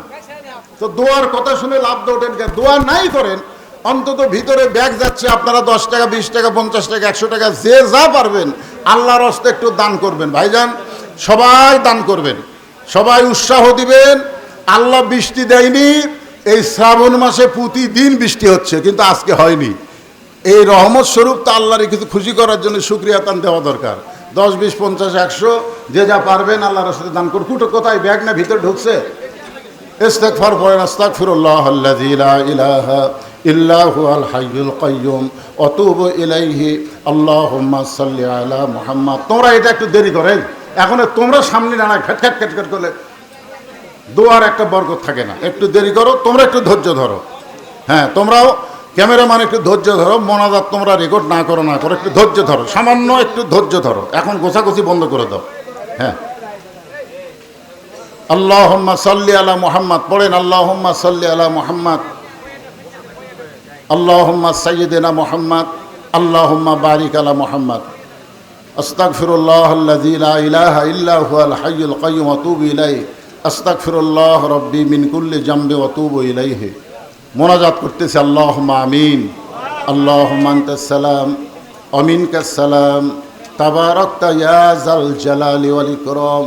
তো দোয়ার কথা শুনে লাভ তো ওঠেন, দোয়া নাই করেন, অন্তত ভিতরে ব্যাগ যাচ্ছে, আপনারা 10 টাকা 20 টাকা 50 টাকা 100 টাকা যে যা পারবেন আল্লাহর হস্তে একটু দান করবেন ভাইজান, সবাই দান করবেন, সবাই উৎসাহ দিবেন। আল্লাহ বৃষ্টি দেয়নি, এই শ্রাবণ মাসে প্রতিদিন বৃষ্টি হচ্ছে, কিন্তু আজকে হয়নি। এই রহমত স্বরূপ তো আল্লাহর কিছু খুশি করার জন্য শুকরিয়া দান দেওয়া দরকার। 10 20 50 100 যে যা পারবেন আল্লাহর হস্তে দান করুন। কুটো কোথায় ব্যাগ না ভিতরে ঢুকছে? ইস্তেগফার পড়েন, আস্তাগফিরুল্লাহাল্লাযী লা ইলাহা ইল্লা হুয়াল হাইয়ুল কাইয়্যুম ওয়া আতুবু ইলাইহি আল্লাহুম্মা সাল্লি আলা মুহাম্মাদ। তোমরা এটা একটু দেরি করেন, এখন তোমরা সামনে না খ্যাট খ্যাট খ্যাট খ্যাট করলে দোয়ার একটা বরকত থাকে না। একটু দেরি করো, তোমরা একটু ধৈর্য ধরো। হ্যাঁ, তোমরাও ক্যামেরাম্যান একটু ধৈর্য ধরো, মোনাজাত তোমরা রেকর্ড না করো একটু ধৈর্য ধরো, সামান্য একটু ধৈর্য ধরো। এখন গোছাগুছি বন্ধ করে দাও। হ্যাঁ, আল্লাহুম্মা সাল্লি আলা মুহাম্মাদ পড়েন, আল্লাহুম্মা সাল্লি আলা মুহাম্মাদ, আল্লাহুম্মা সাইয়্যিদিনা মুহাম্মাদ, আল্লাহুম্মা বারিক আলা মুহাম্মাদ। আস্তাগফিরুল্লাহাল্লাযী লা ইলাহা ইল্লা হুয়াল হাইয়ুল কাইয়্যুম ওয়া আতুবু ইলাইহি, আস্তাগফিরুল্লাহ রাব্বি মিন কুল্লি জামবি ওয়া আতুবু ইলাইহি। মোনাজাত করতেছে, আল্লাহুম্মা আমিন, আল্লাহুম্মা আনতাস সালাম ওয়া মিনকাস সালাম, তাবারাকতা ইয়া যাল জালালি ওয়াল ইকরাম।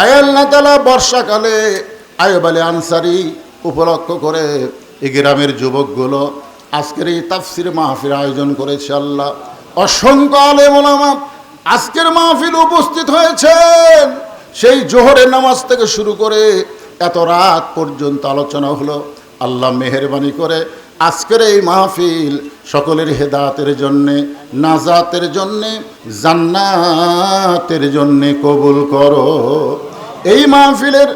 আয় আল্লাহ তাআলা, বর্ষাকালে আইয়ুব আলী আনসারী উপলক্ষ করে এই গ্রামের যুবকগুলো আজকের এই তাফসির মাহফিল আয়োজন করেছে। আল্লাহ, অসংখ্য আলেম ওলামা আজকের মাহফিল উপস্থিত হয়েছেন। সেই জোহরের নামাজ থেকে শুরু করে এত রাত পর্যন্ত আলোচনা হলো। আল্লাহ মেহেরবানি করে আজকের এই মাহফিল সকলের হেদায়েতের জন্যে, নাজাতের জন্যে, জান্নাতের জন্যে কবুল করো। এই মাহফিলের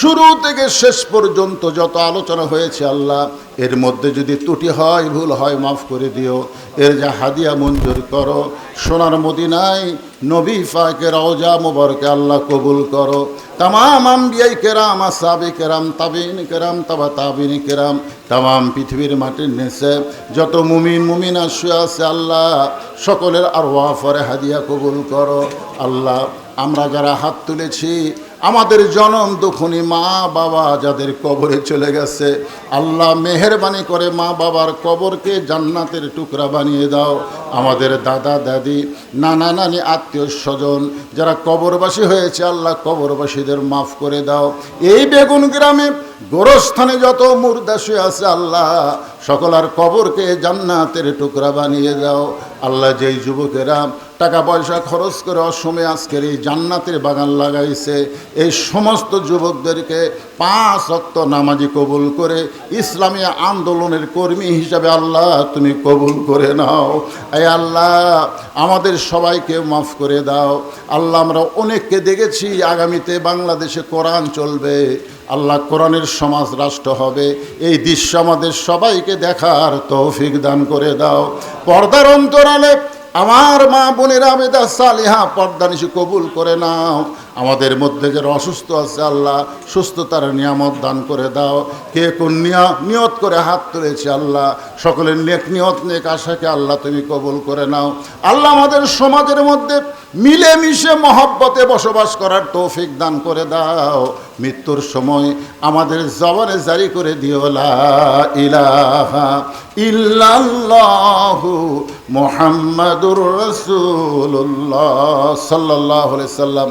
শুরু থেকে শেষ পর্যন্ত যত আলোচনা হয়েছে আল্লাহ, এর মধ্যে যদি ত্রুটি হয়, ভুল হয়, মাফ করে দিও। এর যা হাদিয়া মঞ্জুর করো। সোনার মদিনায় নবী পাকের রওজা মুবারকে আল্লাহ কবুল করো। তামাম আম্বিয়াই কেরাম, আসহাবে কেরাম, তাবিঈন কেরাম, তাবা তাবিঈন কেরাম, তামাম পৃথিবীর মাটির নিচে যত মুমিন মুমিনা শুয়ে আছে আল্লাহ, সকলের আরওয়াহ ফরে হাদিয়া কবুল করো। আল্লাহ, আমরা যারা হাত তুলেছি, আমাদের জনম দুখনি মা বাবা যাদের কবরে চলে গেছে, আল্লাহ মেহেরবানি করে মা বাবার কবরকে জান্নাতের টুকরা বানিয়ে দাও। আমাদের দাদা দাদি, নানা নানি, আত্মীয় স্বজন যারা কবরবাসী হয়েছে আল্লাহ, কবরবাসীদের মাফ করে দাও। এই বেগুন গ্রামে গোরস্থানে যত মুর্দা শুয়ে আছে আল্লাহ, সকলার কবরকে জান্নাতের টুকরা বানিয়ে দাও। আল্লাহ, যেই যুবকেরা টাকা পয়সা খরচ করে অসময়ে আজকের এই জান্নাতের বাগান লাগাইছে, এই সমস্ত যুবকদেরকে 5 ওয়াক্ত নামাজি কবুল করে ইসলামী আন্দোলনের কর্মী হিসাবে আল্লাহ তুমি কবুল করে নাও। এই আল্লাহ, আমাদের সবাইকে মাফ করে দাও। আল্লাহ, আমরা অনেককে দেখেছি আগামীতে বাংলাদেশে কোরআন চলবে, আল্লাহ কোরআনের সমাজ রাষ্ট্র হবে। এই দৃশ্য আমাদের সবাইকে দেখার তৌফিক দান করে দাও। পর্দার অন্তরালে আমার মা বোনেরা আবেদা সালিহা পর্দানিশি কবুল করে নাও। আমাদের মধ্যে যারা অসুস্থ আছে আল্লাহ, সুস্থতার নিয়ামত দান করে দাও। কে কোন নিয়ত করে হাত তুলেছে আল্লাহ, সকলের নেক নিয়ত নেক আশাকে আল্লাহ তুমি কবুল করে নাও। আল্লাহ, আমাদের সমাজের মধ্যে মিলেমিশে মহব্বতে বসবাস করার তৌফিক দান করে দাও। মৃত্যুর সময় আমাদের জবানে জারি করে দিও লা ইলাহা ইল্লাল্লাহু মুহাম্মাদুর রাসূলুল্লাহ সাল্লাল্লাহু আলাইহি সাল্লাম।